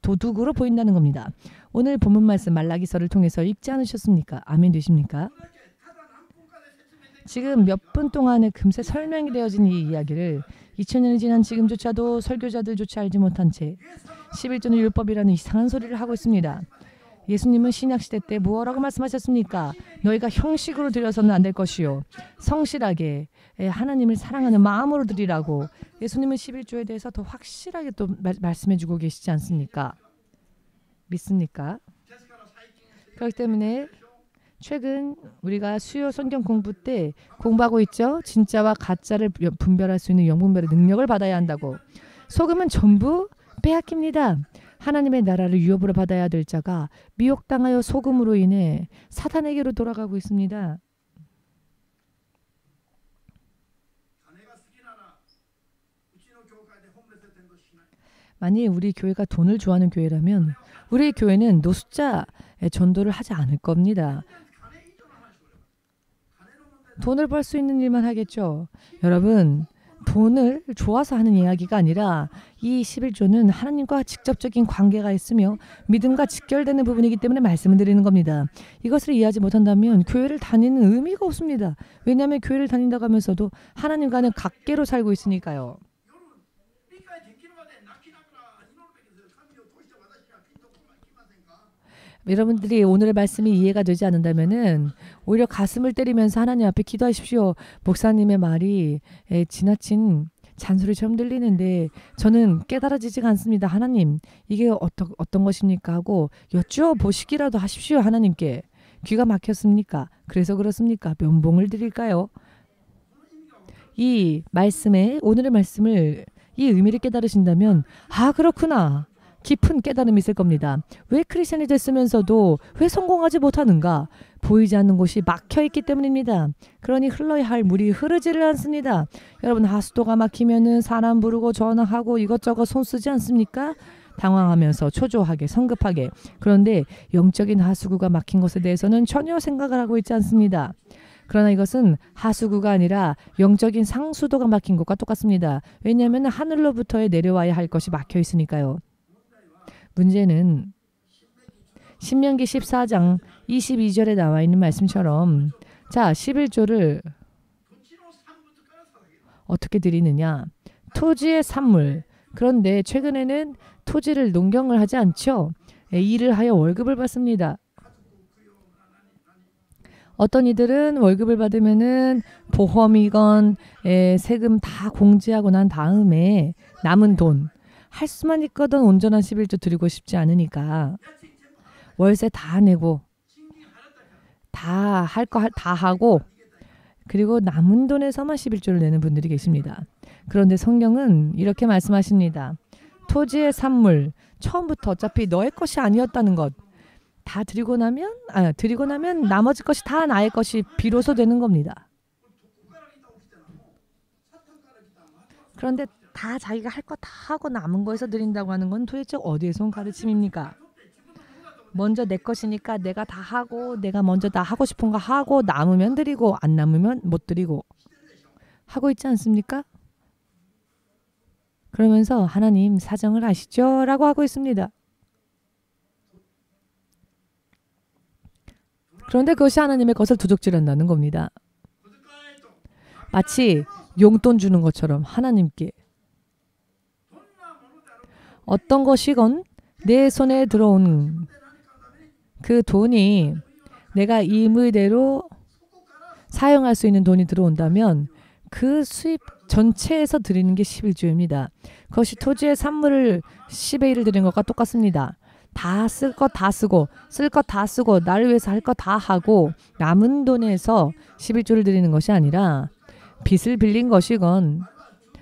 도둑으로 보인다는 겁니다. 오늘 본문 말씀 말라기서를 통해서 읽지 않으셨습니까? 아멘 되십니까? 지금 몇 분 동안에 금세 설명이 되어진 이 이야기를 2000년이 지난 지금조차도 설교자들조차 알지 못한 채 11조는 율법이라는 이상한 소리를 하고 있습니다. 예수님은 신약시대 때 무엇라고 말씀하셨습니까? 너희가 형식으로 드려서는 안 될 것이요 성실하게 하나님을 사랑하는 마음으로 드리라고 예수님은 11조에 대해서 더 확실하게 또 말씀해주고 계시지 않습니까? 믿습니까? 그렇기 때문에 최근 우리가 수요 성경 공부 때 공부하고 있죠. 진짜와 가짜를 분별할 수 있는 영분별의 능력을 받아야 한다고. 소금은 전부 빼앗깁니다. 하나님의 나라를 유업으로 받아야 될 자가 미혹당하여 소금으로 인해 사탄에게로 돌아가고 있습니다. 만약 우리 교회가 돈을 좋아하는 교회라면 우리 교회는 노숙자 전도를 하지 않을 겁니다. 돈을 벌 수 있는 일만 하겠죠. 여러분, 돈을 좋아서 하는 이야기가 아니라 이 11조는 하나님과 직접적인 관계가 있으며 믿음과 직결되는 부분이기 때문에 말씀을 드리는 겁니다. 이것을 이해하지 못한다면 교회를 다니는 의미가 없습니다. 왜냐하면 교회를 다닌다고 하면서도 하나님과는 각계로 살고 있으니까요. 여러분들이 오늘의 말씀이 이해가 되지 않는다면은 오히려 가슴을 때리면서 하나님 앞에 기도하십시오. 목사님의 말이 지나친 잔소리처럼 들리는데 저는 깨달아지지가 않습니다. 하나님, 이게 어떤 것입니까? 하고 여쭈어보시기라도 하십시오. 하나님께. 귀가 막혔습니까? 그래서 그렇습니까? 면봉을 드릴까요? 이 말씀에 오늘의 말씀을 이 의미를 깨달으신다면 아 그렇구나. 깊은 깨달음이 있을 겁니다. 왜 크리스천이 됐으면서도 왜 성공하지 못하는가? 보이지 않는 곳이 막혀있기 때문입니다. 그러니 흘러야 할 물이 흐르지를 않습니다. 여러분 하수도가 막히면은 사람 부르고 전화하고 이것저것 손 쓰지 않습니까? 당황하면서 초조하게 성급하게. 그런데 영적인 하수구가 막힌 것에 대해서는 전혀 생각을 하고 있지 않습니다. 그러나 이것은 하수구가 아니라 영적인 상수도가 막힌 것과 똑같습니다. 왜냐하면 하늘로부터의 내려와야 할 것이 막혀 있으니까요. 문제는 신명기 14장 22절에 나와 있는 말씀처럼 자 11조를 어떻게 드리느냐. 토지의 산물. 그런데 최근에는 토지를 농경을 하지 않죠. 일을 하여 월급을 받습니다. 어떤 이들은 월급을 받으면은 보험이건 세금 다 공제하고 난 다음에 남은 돈 할 수만 있거든 온전한 11조 드리고 싶지 않으니까 월세 다 내고 다 할 거 다 하고 그리고 남은 돈에서만 11조를 내는 분들이 계십니다. 그런데 성경은 이렇게 말씀하십니다. 토지의 산물 처음부터 어차피 너의 것이 아니었다는 것 다 드리고 나면 나머지 것이 다 나의 것이 비로소 되는 겁니다. 그런데 다 자기가 할 거 다 하고 남은 거에서 드린다고 하는 건 도대체 어디에서 온 가르침입니까? 먼저 내 것이니까 내가 다 하고 내가 먼저 다 하고 싶은 거 하고 남으면 드리고 안 남으면 못 드리고 하고 있지 않습니까? 그러면서 하나님 사정을 아시죠? 라고 하고 있습니다. 그런데 그것이 하나님의 것을 도적질한다는 겁니다. 마치 용돈 주는 것처럼 하나님께 어떤 것이건 내 손에 들어온 그 돈이 내가 임의대로 사용할 수 있는 돈이 들어온다면 그 수입 전체에서 드리는 게 11조입니다. 그것이 토지의 산물을 10의 1을 드리는 것과 똑같습니다. 다 쓸 것 다 쓰고 쓸 것 다 쓰고 나를 위해서 할 것 다 하고 남은 돈에서 11조를 드리는 것이 아니라 빚을 빌린 것이건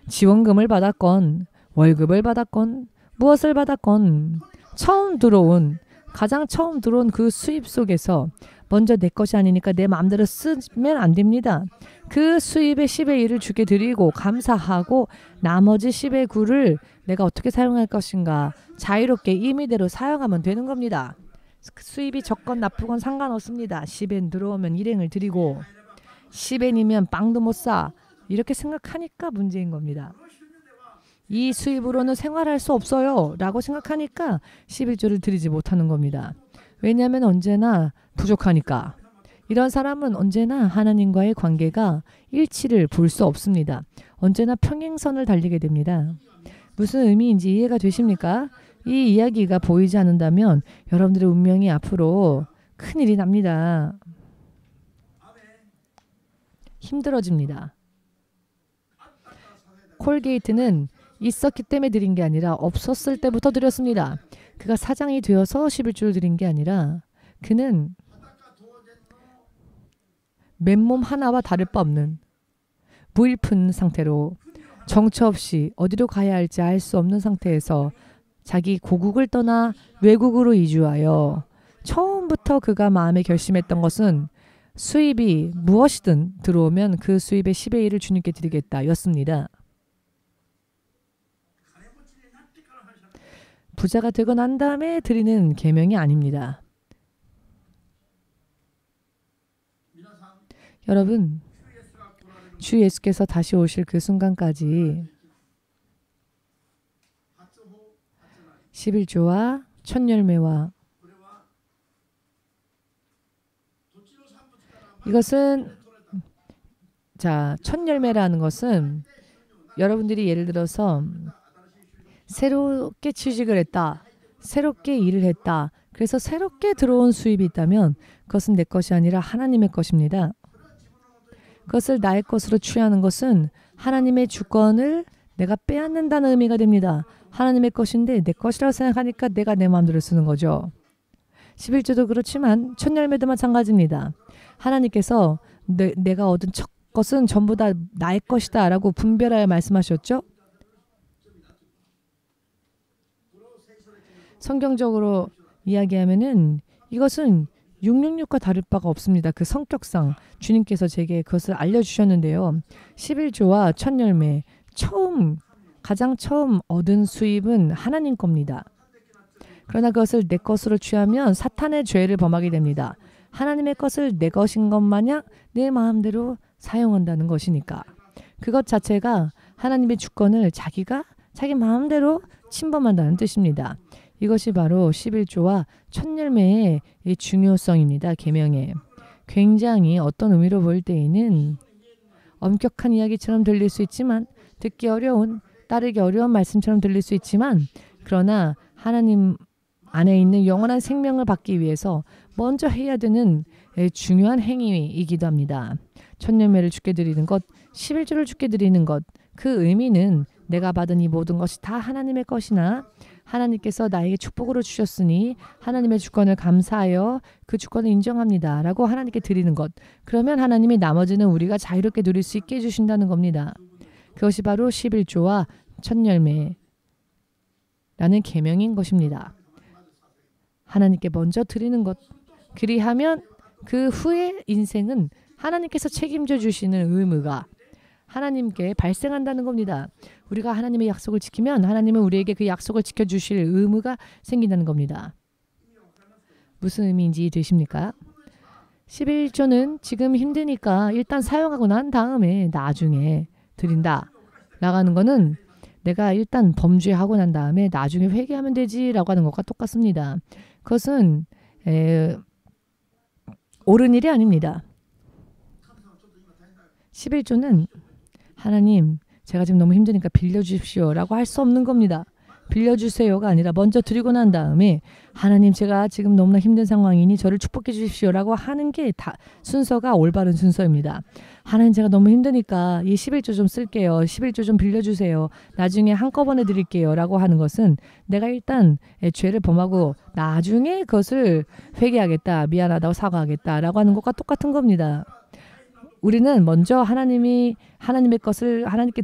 지원금을 받았건 월급을 받았건 무엇을 받았건 가장 처음 들어온 그 수입 속에서 먼저 내 것이 아니니까 내 마음대로 쓰면 안 됩니다. 그 수입의 10의 1을 주께 드리고 감사하고 나머지 10의 9를 내가 어떻게 사용할 것인가 자유롭게 임의대로 사용하면 되는 겁니다. 수입이 적건 나쁘건 상관없습니다. 10엔 들어오면 일행을 드리고 10엔이면 빵도 못 사. 이렇게 생각하니까 문제인 겁니다. 이 수입으로는 생활할 수 없어요 라고 생각하니까 11조를 드리지 못하는 겁니다. 왜냐하면 언제나 부족하니까. 이런 사람은 언제나 하나님과의 관계가 일치를 볼 수 없습니다. 언제나 평행선을 달리게 됩니다. 무슨 의미인지 이해가 되십니까? 이 이야기가 보이지 않는다면 여러분들의 운명이 앞으로 큰일이 납니다. 힘들어집니다. 콜게이트는 있었기 때문에 드린 게 아니라 없었을 때부터 드렸습니다. 그가 사장이 되어서 11조를 드린 게 아니라 그는 맨몸 하나와 다를 바 없는 무일푼 상태로 정처 없이 어디로 가야 할지 알 수 없는 상태에서 자기 고국을 떠나 외국으로 이주하여 처음부터 그가 마음에 결심했던 것은 수입이 무엇이든 들어오면 그 수입의 10의 1을 주님께 드리겠다 였습니다. 부자가 되고 난 다음에 드리는 계명이 아닙니다. 여러분, 주 예수께서 다시 오실 그 순간까지 11조와 첫열매와 이것은 첫열매라는 것은 여러분들이 예를 들어서 새롭게 취직을 했다. 새롭게 일을 했다. 그래서 새롭게 들어온 수입이 있다면 그것은 내 것이 아니라 하나님의 것입니다. 그것을 나의 것으로 취하는 것은 하나님의 주권을 내가 빼앗는다는 의미가 됩니다. 하나님의 것인데 내 것이라고 생각하니까 내가 내 마음대로 쓰는 거죠. 11조도 그렇지만 첫 열매도 마찬가지입니다. 하나님께서 내가 얻은 첫 것은 전부 다 나의 것이다 라고 분별하여 말씀하셨죠. 성경적으로 이야기하면은 이것은 666과 다를 바가 없습니다. 그 성격상 주님께서 제게 그것을 알려주셨는데요. 11조와 첫 열매, 가장 처음 얻은 수입은 하나님 겁니다. 그러나 그것을 내 것으로 취하면 사탄의 죄를 범하게 됩니다. 하나님의 것을 내 것인 것 마냥 내 마음대로 사용한다는 것이니까. 그것 자체가 하나님의 주권을 자기 마음대로 침범한다는 뜻입니다. 이것이 바로 11조와 첫 열매의 중요성입니다. 계명에. 굉장히 어떤 의미로 볼 때에는 엄격한 이야기처럼 들릴 수 있지만 듣기 어려운, 따르기 어려운 말씀처럼 들릴 수 있지만 그러나 하나님 안에 있는 영원한 생명을 받기 위해서 먼저 해야 되는 중요한 행위이기도 합니다. 첫 열매를 주께 드리는 것, 11조를 주께 드리는 것, 그 의미는 내가 받은 이 모든 것이 다 하나님의 것이나 하나님께서 나에게 축복으로 주셨으니 하나님의 주권을 감사하여 그 주권을 인정합니다 라고 하나님께 드리는 것. 그러면 하나님이 나머지는 우리가 자유롭게 누릴 수 있게 해주신다는 겁니다. 그것이 바로 11조와 첫 열매라는 계명인 것입니다. 하나님께 먼저 드리는 것. 그리하면 그 후의 인생은 하나님께서 책임져 주시는 의무가 하나님께 발생한다는 겁니다. 우리가 하나님의 약속을 지키면 하나님은 우리에게 그 약속을 지켜주실 의무가 생긴다는 겁니다. 무슨 의미인지 되십니까? 11조는 지금 힘드니까 일단 사용하고 난 다음에 나중에 드린다. 나가는 거는 내가 일단 범죄하고 난 다음에 나중에 회개하면 되지라고 하는 것과 똑같습니다. 그것은 옳은 일이 아닙니다. 11조는 하나님 제가 지금 너무 힘드니까 빌려주십시오 라고 할 수 없는 겁니다. 빌려주세요가 아니라 먼저 드리고 난 다음에 하나님 제가 지금 너무나 힘든 상황이니 저를 축복해 주십시오 라고 하는 게 다 순서가 올바른 순서입니다. 하나님 제가 너무 힘드니까 이 11조 좀 쓸게요. 11조 좀 빌려주세요. 나중에 한꺼번에 드릴게요 라고 하는 것은 내가 일단 죄를 범하고 나중에 그것을 회개하겠다, 미안하다고 사과하겠다 라고 하는 것과 똑같은 겁니다. 우리는 먼저 하나님의 것을 하나님께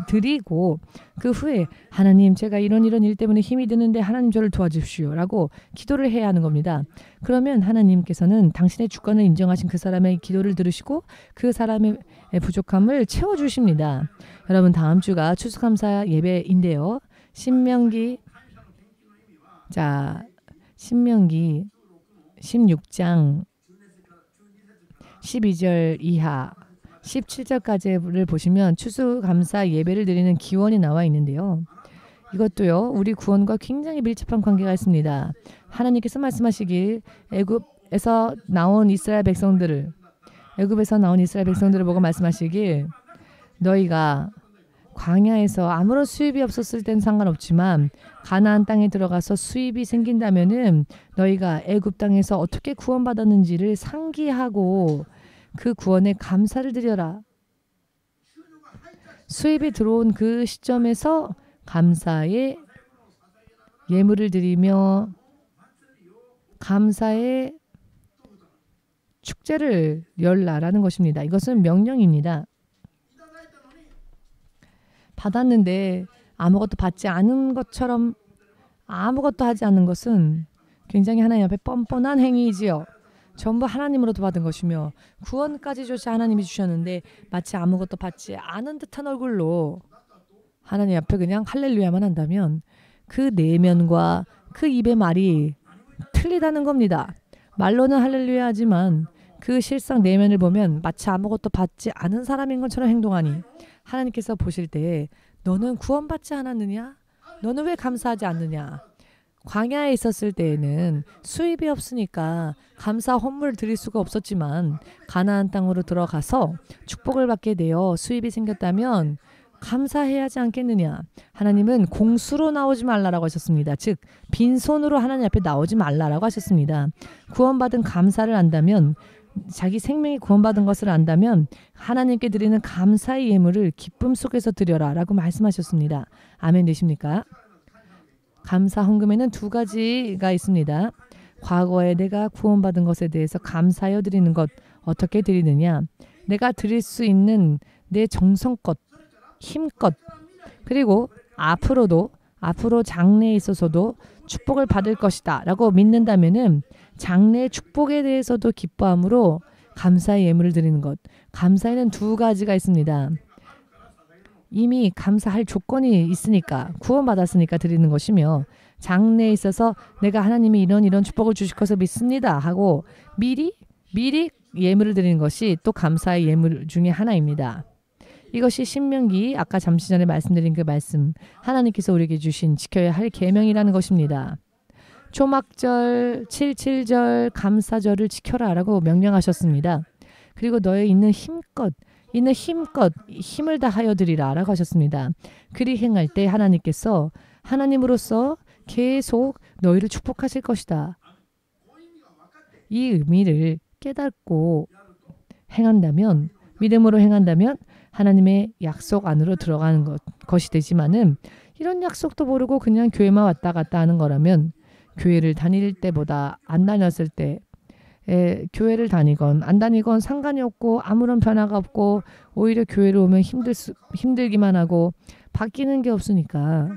드리고 그 후에 하나님 제가 이런 일 때문에 힘이 드는데 하나님 저를 도와주십시오 라고 기도를 해야 하는 겁니다. 그러면 하나님께서는 당신의 주권을 인정하신 그 사람의 기도를 들으시고 그 사람의 부족함을 채워주십니다. 여러분 다음 주가 추수감사 예배인데요. 신명기 16장 12절 이하 17절까지를 보시면 추수감사 예배를 드리는 기원이 나와 있는데요. 이것도요. 우리 구원과 굉장히 밀접한 관계가 있습니다. 하나님께서 말씀하시길 애굽에서 나온 이스라엘 백성들을 보고 말씀하시길 너희가 광야에서 아무런 수입이 없었을 땐 상관없지만 가나안 땅에 들어가서 수입이 생긴다면은 너희가 애굽 땅에서 어떻게 구원받았는지를 상기하고 그 구원에 감사를 드려라. 수입이 들어온 그 시점에서 감사의 예물을 드리며 감사의 축제를 열라라는 것입니다. 이것은 명령입니다. 받았는데 아무것도 받지 않은 것처럼 아무것도 하지 않는 것은 굉장히 하나님 앞에 뻔뻔한 행위이지요. 전부 하나님으로부터 받은 것이며 구원까지조차 하나님이 주셨는데 마치 아무것도 받지 않은 듯한 얼굴로 하나님 앞에 그냥 할렐루야만 한다면 그 내면과 그 입의 말이 틀리다는 겁니다. 말로는 할렐루야 하지만 그 실상 내면을 보면 마치 아무것도 받지 않은 사람인 것처럼 행동하니 하나님께서 보실 때 너는 구원받지 않았느냐? 너는 왜 감사하지 않느냐? 광야에 있었을 때에는 수입이 없으니까 감사 헌물을 드릴 수가 없었지만 가나안 땅으로 들어가서 축복을 받게 되어 수입이 생겼다면 감사해야 하지 않겠느냐? 하나님은 공수로 나오지 말라라고 하셨습니다. 즉 빈손으로 하나님 앞에 나오지 말라라고 하셨습니다. 구원받은 감사를 안다면 자기 생명이 구원받은 것을 안다면 하나님께 드리는 감사의 예물을 기쁨 속에서 드려라 라고 말씀하셨습니다. 아멘 되십니까? 감사 헌금에는 두 가지가 있습니다. 과거에 내가 구원받은 것에 대해서 감사하여 드리는 것 어떻게 드리느냐. 내가 드릴 수 있는 내 정성껏 힘껏 그리고 앞으로 장래에 있어서도 축복을 받을 것이다 라고 믿는다면은 장래의 축복에 대해서도 기뻐함으로 감사의 예물을 드리는 것. 감사에는 두 가지가 있습니다. 이미 감사할 조건이 있으니까 구원받았으니까 드리는 것이며 장래에 있어서 내가 하나님이 이런 축복을 주실 것을 믿습니다 하고 미리 예물을 드리는 것이 또 감사의 예물 중에 하나입니다. 이것이 신명기 아까 잠시 전에 말씀드린 그 말씀 하나님께서 우리에게 주신 지켜야 할 계명이라는 것입니다. 초막절, 77절, 감사절을 지켜라 라고 명령하셨습니다. 그리고 너의 있는 힘껏 힘을 다하여 드리라 라고 하셨습니다. 그리 행할 때 하나님께서 하나님으로서 계속 너희를 축복하실 것이다. 이 의미를 깨닫고 행한다면 믿음으로 행한다면 하나님의 약속 안으로 들어가는 것이 되지만은 이런 약속도 모르고 그냥 교회만 왔다 갔다 하는 거라면 교회를 다닐 때보다 안 다녔을 때 교회를 다니건 안 다니건 상관이 없고 아무런 변화가 없고 오히려 교회를 오면 힘들기만 하고 바뀌는 게 없으니까.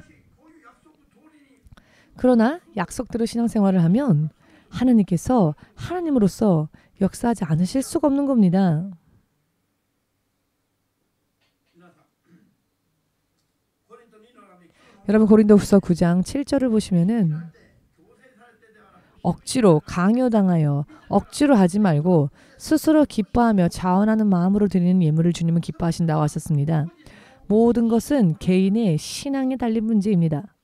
그러나 약속대로 신앙생활을 하면 하나님께서 하나님으로서 역사하지 않으실 수가 없는 겁니다. 여러분 고린도후서 9장 7절을 보시면은 억지로 강요당하여 억지로 하지 말고 스스로 기뻐하며 자원하는 마음으로 드리는 예물을 주님은 기뻐하신다고 하셨습니다. 모든 것은 개인의 신앙에 달린 문제입니다.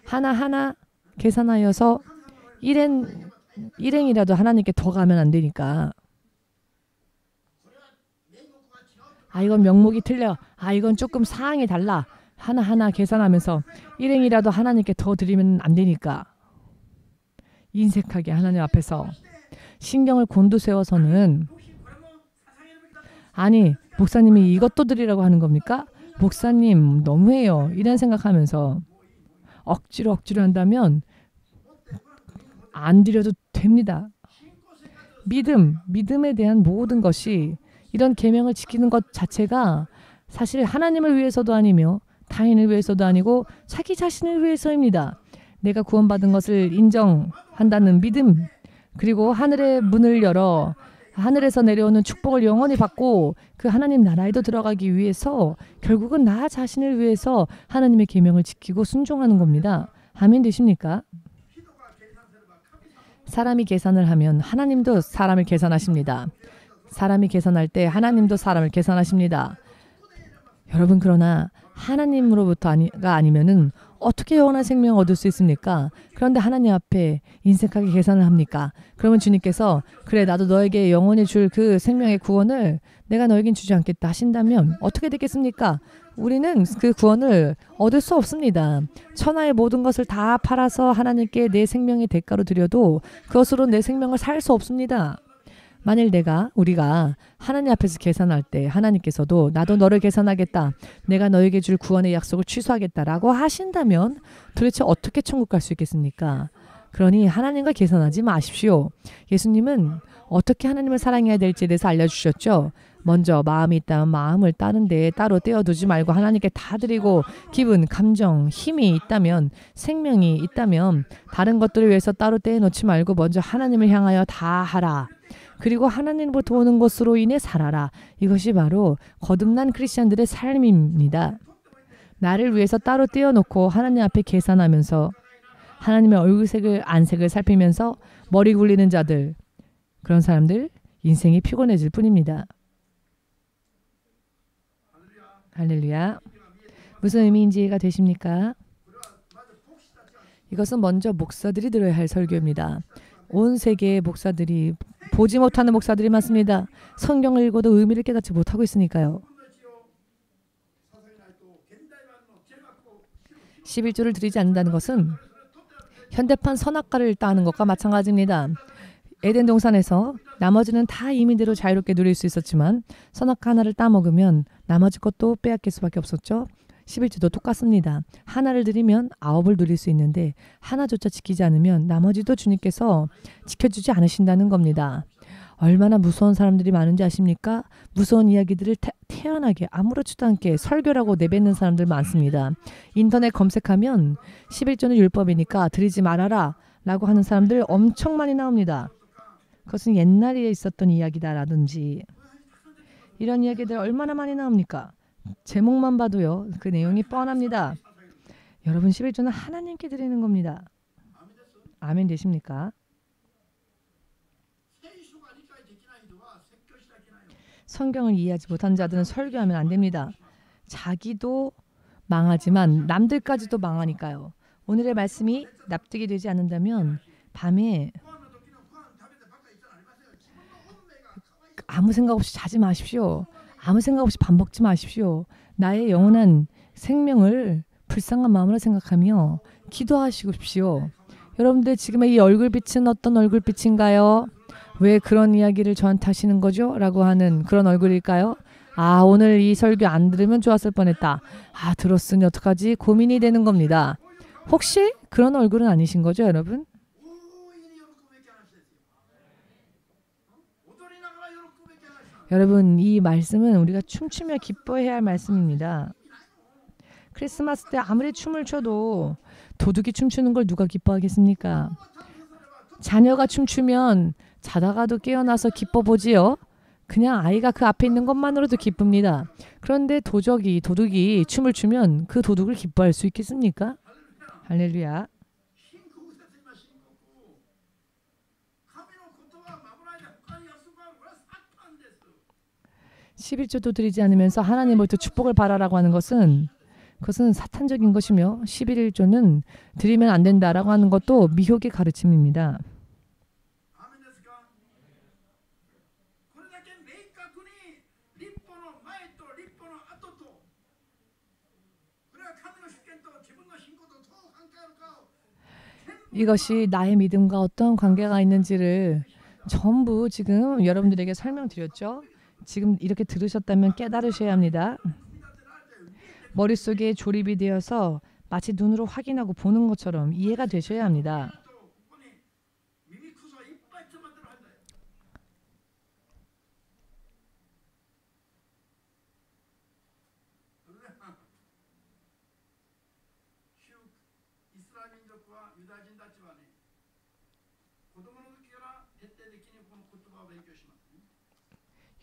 하나하나 계산하여서 일행이라도 하나님께 더 가면 안 되니까 이건 명목이 틀려. 이건 조금 사항이 달라. 하나하나 계산하면서 일행이라도 하나님께 더 드리면 안 되니까 인색하게 하나님 앞에서 신경을 곤두세워서는 아니 목사님이 이것도 드리라고 하는 겁니까? 목사님 너무해요. 이런 생각하면서 억지로 한다면 안 드려도 됩니다. 믿음에 대한 모든 것이 이런 계명을 지키는 것 자체가 사실 하나님을 위해서도 아니며 타인을 위해서도 아니고 자기 자신을 위해서입니다. 내가 구원받은 것을 인정한다는 믿음 그리고 하늘의 문을 열어 하늘에서 내려오는 축복을 영원히 받고 그 하나님 나라에도 들어가기 위해서 결국은 나 자신을 위해서 하나님의 계명을 지키고 순종하는 겁니다. 아멘 되십니까? 사람이 계산을 하면 하나님도 사람을 계산하십니다. 사람이 계산할 때 하나님도 사람을 계산하십니다. 여러분 그러나 하나님으로부터가 아니면은 어떻게 영원한 생명을 얻을 수 있습니까? 그런데 하나님 앞에 인색하게 계산을 합니까? 그러면 주님께서 그래 나도 너에게 영원히 줄 그 생명의 구원을 내가 너에겐 주지 않겠다 하신다면 어떻게 되겠습니까? 우리는 그 구원을 얻을 수 없습니다. 천하의 모든 것을 다 팔아서 하나님께 내 생명의 대가로 드려도 그것으로 내 생명을 살 수 없습니다. 만일 우리가 하나님 앞에서 계산할 때 하나님께서도 나도 너를 계산하겠다. 내가 너에게 줄 구원의 약속을 취소하겠다라고 하신다면 도대체 어떻게 천국 갈 수 있겠습니까? 그러니 하나님과 계산하지 마십시오. 예수님은 어떻게 하나님을 사랑해야 될지에 대해서 알려주셨죠. 먼저 마음이 있다면 마음을 다른 데에 따로 떼어두지 말고 하나님께 다 드리고 기분, 감정, 힘이 있다면 생명이 있다면 다른 것들을 위해서 따로 떼어놓지 말고 먼저 하나님을 향하여 다 하라. 그리고 하나님으로부터 오는 것으로 인해 살아라. 이것이 바로 거듭난 크리스찬들의 삶입니다. 나를 위해서 따로 떼어놓고 하나님 앞에 계산하면서 하나님의 얼굴색을 안색을 살피면서 머리 굴리는 자들 그런 사람들 인생이 피곤해질 뿐입니다. 할렐루야. 무슨 의미인지 이해가 되십니까? 이것은 먼저 목사들이 들어야 할 설교입니다. 온 세계의 목사들이 보지 못하는 목사들이 많습니다. 성경을 읽어도 의미를 깨닫지 못하고 있으니까요. 11조를 드리지 않는다는 것은 현대판 선악과를 따는 것과 마찬가지입니다. 에덴 동산에서 나머지는 다 이민대로 자유롭게 누릴 수 있었지만 선악 하나를 따먹으면 나머지 것도 빼앗길 수밖에 없었죠. 11조도 똑같습니다. 하나를 드리면 9을 누릴 수 있는데 하나조차 지키지 않으면 나머지도 주님께서 지켜주지 않으신다는 겁니다. 얼마나 무서운 사람들이 많은지 아십니까? 무서운 이야기들을 태연하게 아무렇지도 않게 설교라고 내뱉는 사람들 많습니다. 인터넷 검색하면 11조는 율법이니까 드리지 말아라 라고 하는 사람들 엄청 많이 나옵니다. 그것은 옛날에 있었던 이야기다라든지 이런 이야기들 얼마나 많이 나옵니까? 제목만 봐도요. 그 내용이 뻔합니다. 여러분 11조는 하나님께 드리는 겁니다. 아멘 되십니까? 성경을 이해하지 못한 자들은 설교하면 안 됩니다. 자기도 망하지만 남들까지도 망하니까요. 오늘의 말씀이 납득이 되지 않는다면 밤에 아무 생각 없이 자지 마십시오. 아무 생각 없이 밥 먹지 마십시오. 나의 영원한 생명을 불쌍한 마음으로 생각하며 기도하십시오. 여러분들 지금의 이 얼굴빛은 어떤 얼굴빛인가요? 왜 그런 이야기를 저한테 하시는 거죠? 라고 하는 그런 얼굴일까요? 아, 오늘 이 설교 안 들으면 좋았을 뻔했다. 아, 들었으니 어떡하지? 고민이 되는 겁니다. 혹시 그런 얼굴은 아니신 거죠, 여러분? 여러분, 이 말씀은 우리가 춤추며 기뻐해야 할 말씀입니다. 크리스마스 때 아무리 춤을 춰도 도둑이 춤추는 걸 누가 기뻐하겠습니까? 자녀가 춤추면 자다가도 깨어나서 기뻐보지요. 그냥 아이가 그 앞에 있는 것만으로도 기쁩니다. 그런데 도둑이 춤을 추면 그 도둑을 기뻐할 수 있겠습니까? 할렐루야. 11조도 드리지 않으면서 하나님으로부터 축복을 바라라고 하는 것은 그것은 사탄적인 것이며 11조는 드리면 안 된다라고 하는 것도 미혹의 가르침입니다. 이것이 나의 믿음과 어떤 관계가 있는지를 전부 지금 여러분들에게 설명드렸죠. 지금 이렇게 들으셨다면 깨달으셔야 합니다. 머릿속에 조립이 되어서 마치 눈으로 확인하고 보는 것처럼 이해가 되셔야 합니다.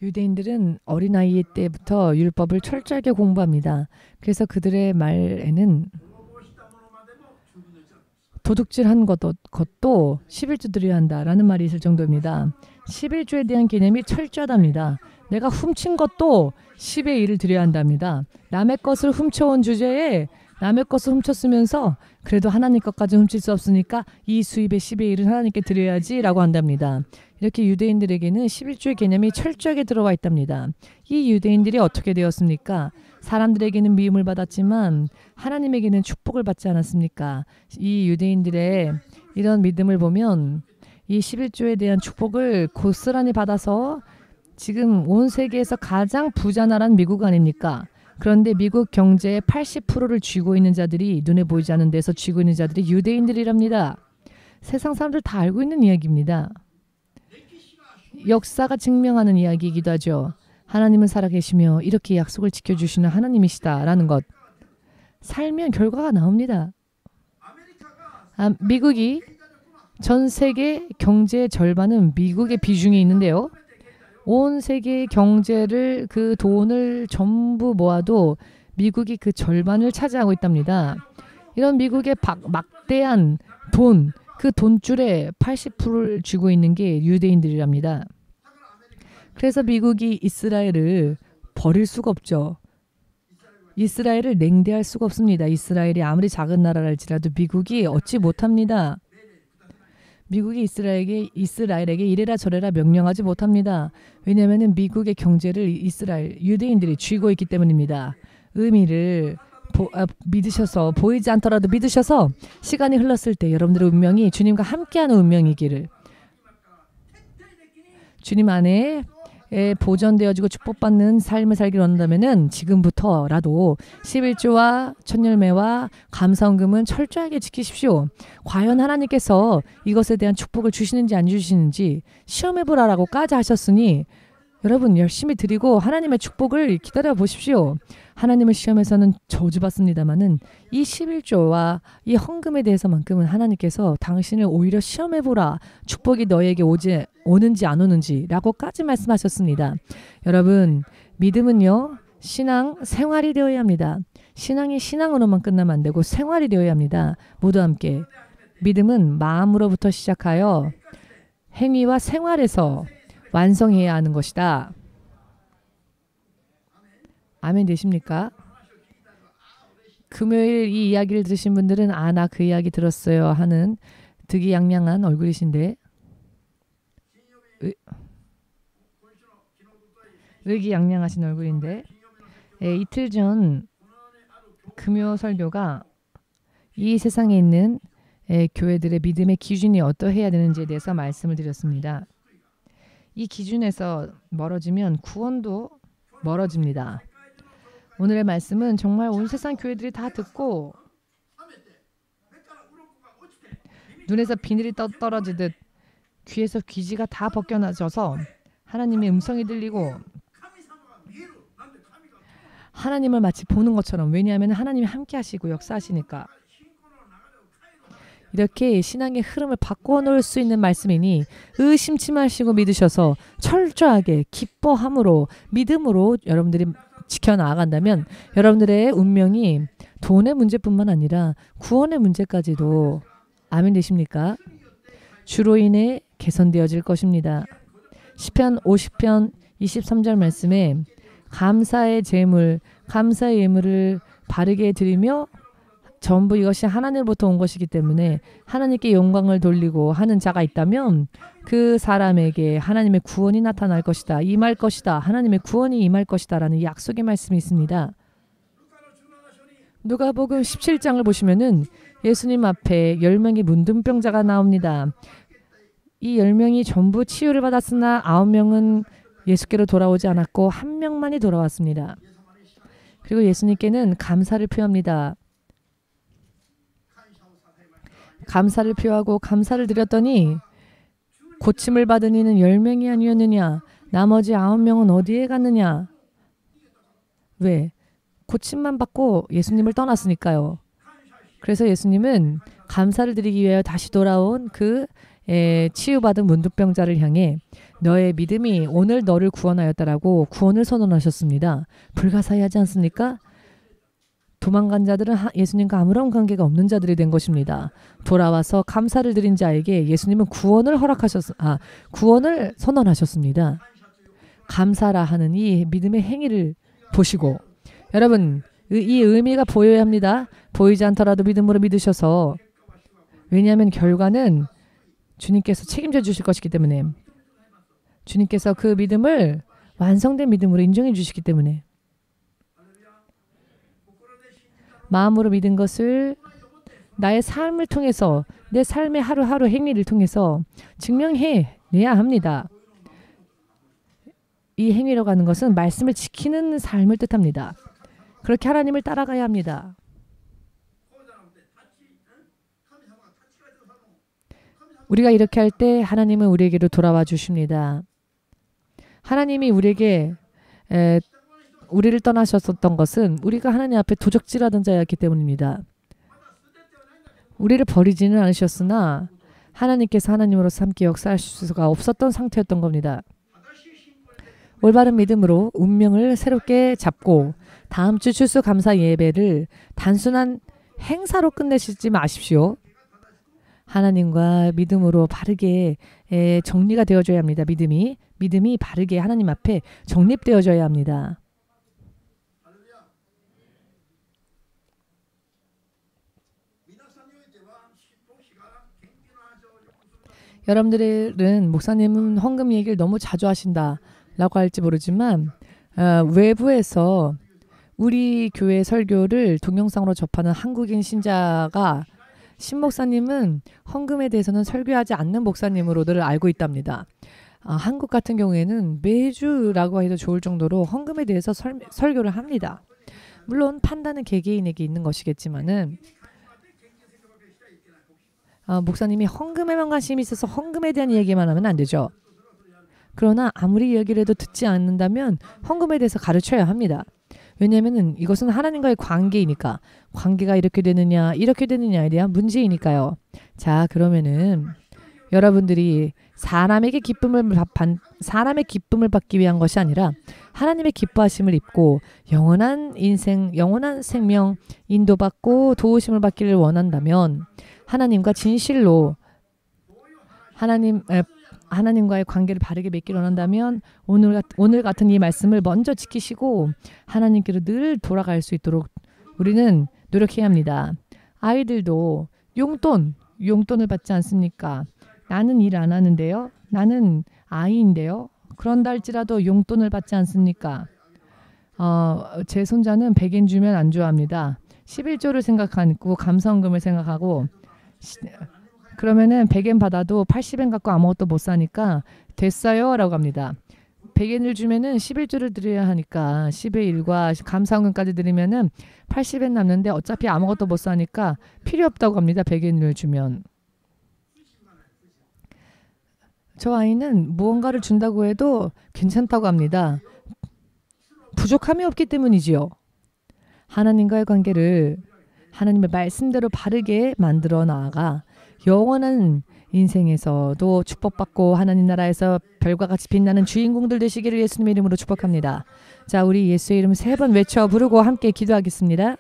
유대인들은 어린아이 때부터 율법을 철저하게 공부합니다. 그래서 그들의 말에는 도둑질한 것도 11조 드려야 한다라는 말이 있을 정도입니다. 11조에 대한 개념이 철저하답니다. 내가 훔친 것도 10의 1을 드려야 한답니다. 남의 것을 훔쳐온 주제에 남의 것을 훔쳤으면서 그래도 하나님 것까지 훔칠 수 없으니까 이 수입의 10의 1을 하나님께 드려야지 라고 한답니다. 이렇게 유대인들에게는 11조의 개념이 철저하게 들어와 있답니다. 이 유대인들이 어떻게 되었습니까? 사람들에게는 미움을 받았지만 하나님에게는 축복을 받지 않았습니까? 이 유대인들의 이런 믿음을 보면 이 11조에 대한 축복을 고스란히 받아서 지금 온 세계에서 가장 부자 나라는 미국 아닙니까? 그런데 미국 경제의 80%를 쥐고 있는 자들이 눈에 보이지 않는 데서 쥐고 있는 자들이 유대인들이랍니다. 세상 사람들 다 알고 있는 이야기입니다. 역사가 증명하는 이야기이기도 하죠. 하나님은 살아계시며 이렇게 약속을 지켜주시는 하나님이시다라는 것. 살면 결과가 나옵니다. 미국이 전 세계 경제의 절반은 미국의 비중이 있는데요. 온 세계의 경제를 그 돈을 전부 모아도 미국이 그 절반을 차지하고 있답니다. 이런 미국의 막대한 돈, 그 돈줄에 80%를 쥐고 있는 게 유대인들이랍니다. 그래서 미국이 이스라엘을 버릴 수가 없죠. 이스라엘을 냉대할 수가 없습니다. 이스라엘이 아무리 작은 나라랄지라도 미국이 얻지 못합니다. 미국이 이스라엘에게 이래라 저래라 명령하지 못합니다. 왜냐하면 미국의 경제를 유대인들이 쥐고 있기 때문입니다. 의미를 믿으셔서 보이지 않더라도 믿으셔서 시간이 흘렀을 때 여러분들의 운명이 주님과 함께하는 운명이기를 주님 안에 보존되어지고 축복받는 삶을 살기를 원한다면은 지금부터라도 11조와 첫열매와 감사헌금은 철저하게 지키십시오. 과연 하나님께서 이것에 대한 축복을 주시는지 안 주시는지 시험해보라라고까지 하셨으니 여러분 열심히 드리고 하나님의 축복을 기다려 보십시오. 하나님을 시험에서는 저주받습니다마는 이 11조와 이 헌금에 대해서만큼은 하나님께서 당신을 오히려 시험해보라. 축복이 너에게 오는지 안 오는지라고까지 말씀하셨습니다. 여러분 믿음은요. 신앙 생활이 되어야 합니다. 신앙이 신앙으로만 끝나면 안 되고 생활이 되어야 합니다. 모두 함께 믿음은 마음으로부터 시작하여 행위와 생활에서 완성해야 하는 것이다. 아멘 되십니까? 금요일 이 이야기를 들으신 분들은 나 그 이야기 들었어요 하는 득이양양한 얼굴이신데 의기양양하신 얼굴인데 이틀 전 금요 설교가 이 세상에 있는 교회들의 믿음의 기준이 어떠해야 되는지에 대해서 말씀을 드렸습니다. 이 기준에서 멀어지면 구원도 멀어집니다. 오늘의 말씀은 정말 온 세상 교회들이 다 듣고 눈에서 비늘이 떨어지듯 귀에서 귀지가 다 벗겨나져서 하나님의 음성이 들리고 하나님을 마치 보는 것처럼 왜냐하면 하나님이 함께 하시고 역사하시니까 이렇게 신앙의 흐름을 바꿔 놓을 수 있는 말씀이니 의심치 마시고 믿으셔서 철저하게 기뻐함으로 믿음으로 여러분들이 지켜나간다면 여러분들의 운명이 돈의 문제뿐만 아니라 구원의 문제까지도 아멘 되십니까? 주로 인해 개선되어질 것입니다. 시편 50편 23절 말씀에 감사의 제물, 감사의 예물을 바르게 드리며 전부 이것이 하나님으로부터 온 것이기 때문에 하나님께 영광을 돌리고 하는 자가 있다면 그 사람에게 하나님의 구원이 나타날 것이다. 임할 것이다. 하나님의 구원이 임할 것이다. 라는 약속의 말씀이 있습니다. 누가복음 17장을 보시면은 예수님 앞에 10명의 문둥병자가 나옵니다. 이 10명이 전부 치유를 받았으나 9명은 예수께로 돌아오지 않았고 1명만이 돌아왔습니다. 그리고 예수님께는 감사를 표합니다. 감사를 표하고 감사를 드렸더니 고침을 받은 이는 10명이 아니었느냐? 나머지 9명은 어디에 갔느냐? 왜? 고침만 받고 예수님을 떠났으니까요. 그래서 예수님은 감사를 드리기 위하여 다시 돌아온 그 치유받은 문둥병자를 향해 너의 믿음이 오늘 너를 구원하였다라고 구원을 선언하셨습니다. 불가사의하지 않습니까? 도망간 자들은 예수님과 아무런 관계가 없는 자들이 된 것입니다. 돌아와서 감사를 드린 자에게 예수님은 구원을 구원을 선언하셨습니다. 감사라 하는 이 믿음의 행위를 보시고 여러분 이 의미가 보여야 합니다. 보이지 않더라도 믿음으로 믿으셔서 왜냐하면 결과는 주님께서 책임져 주실 것이기 때문에 주님께서 그 믿음을 완성된 믿음으로 인정해 주시기 때문에 마음으로 믿은 것을 나의 삶을 통해서 내 삶의 하루하루 행위를 통해서 증명해내야 합니다. 이 행위라고 하는 것은 말씀을 지키는 삶을 뜻합니다. 그렇게 하나님을 따라가야 합니다. 우리가 이렇게 할 때 하나님은 우리에게로 돌아와 주십니다. 하나님이 우리에게 우리를 떠나셨었던 것은 우리가 하나님 앞에 도적질하던 자였기 때문입니다. 우리를 버리지는 않으셨으나 하나님께서 하나님으로서 함께 역사하실 수가 없었던 상태였던 겁니다. 올바른 믿음으로 운명을 새롭게 잡고 다음 주 추수감사 예배를 단순한 행사로 끝내시지 마십시오. 하나님과 믿음으로 바르게 정리가 되어져야 합니다. 믿음이 바르게 하나님 앞에 정립되어져야 합니다. 여러분들은 목사님은 헌금 얘기를 너무 자주 하신다라고 할지 모르지만 외부에서 우리 교회 설교를 동영상으로 접하는 한국인 신자가 신 목사님은 헌금에 대해서는 설교하지 않는 목사님으로들 알고 있답니다. 한국 같은 경우에는 매주라고 해도 좋을 정도로 헌금에 대해서 설교를 합니다. 물론 판단은 개개인에게 있는 것이겠지만은 목사님이 헌금에만 관심이 있어서 헌금에 대한 얘기만 하면 안 되죠. 그러나 아무리 얘기를 해도 듣지 않는다면 헌금에 대해서 가르쳐야 합니다. 왜냐하면 이것은 하나님과의 관계이니까, 관계가 이렇게 되느냐에 대한 문제이니까요. 자, 그러면은 여러분들이 사람의 기쁨을 받기 위한 것이 아니라 하나님의 기뻐하심을 입고 영원한 인생, 영원한 생명 인도받고 도우심을 받기를 원한다면, 하나님과 진실로 하나님과의 관계를 바르게 맺기를 원한다면 오늘 같은 이 말씀을 먼저 지키시고 하나님께로 늘 돌아갈 수 있도록 우리는 노력해야 합니다. 아이들도 용돈을 받지 않습니까? 나는 일 안 하는데요. 나는 아이인데요. 그런다 할지라도 용돈을 받지 않습니까? 제 손자는 100엔 주면 안 좋아합니다. 11조를 생각하고 감사헌금을 생각하고, 그러면은 100엔 받아도 80엔 갖고 아무것도 못 사니까 됐어요 라고 합니다. 100엔을 주면은 11조를 드려야 하니까 10의 1과 감사헌금까지 드리면은 80엔 남는데 어차피 아무것도 못 사니까 필요 없다고 합니다. 100엔을 주면. 저 아이는 무언가를 준다고 해도 괜찮다고 합니다. 부족함이 없기 때문이지요. 하나님과의 관계를 하나님의 말씀대로 바르게 만들어 나아가 영원한 인생에서도 축복받고 하나님 나라에서 별과 같이 빛나는 주인공들 되시기를 예수님의 이름으로 축복합니다. 자, 우리 예수의 이름 3번 외쳐 부르고 함께 기도하겠습니다.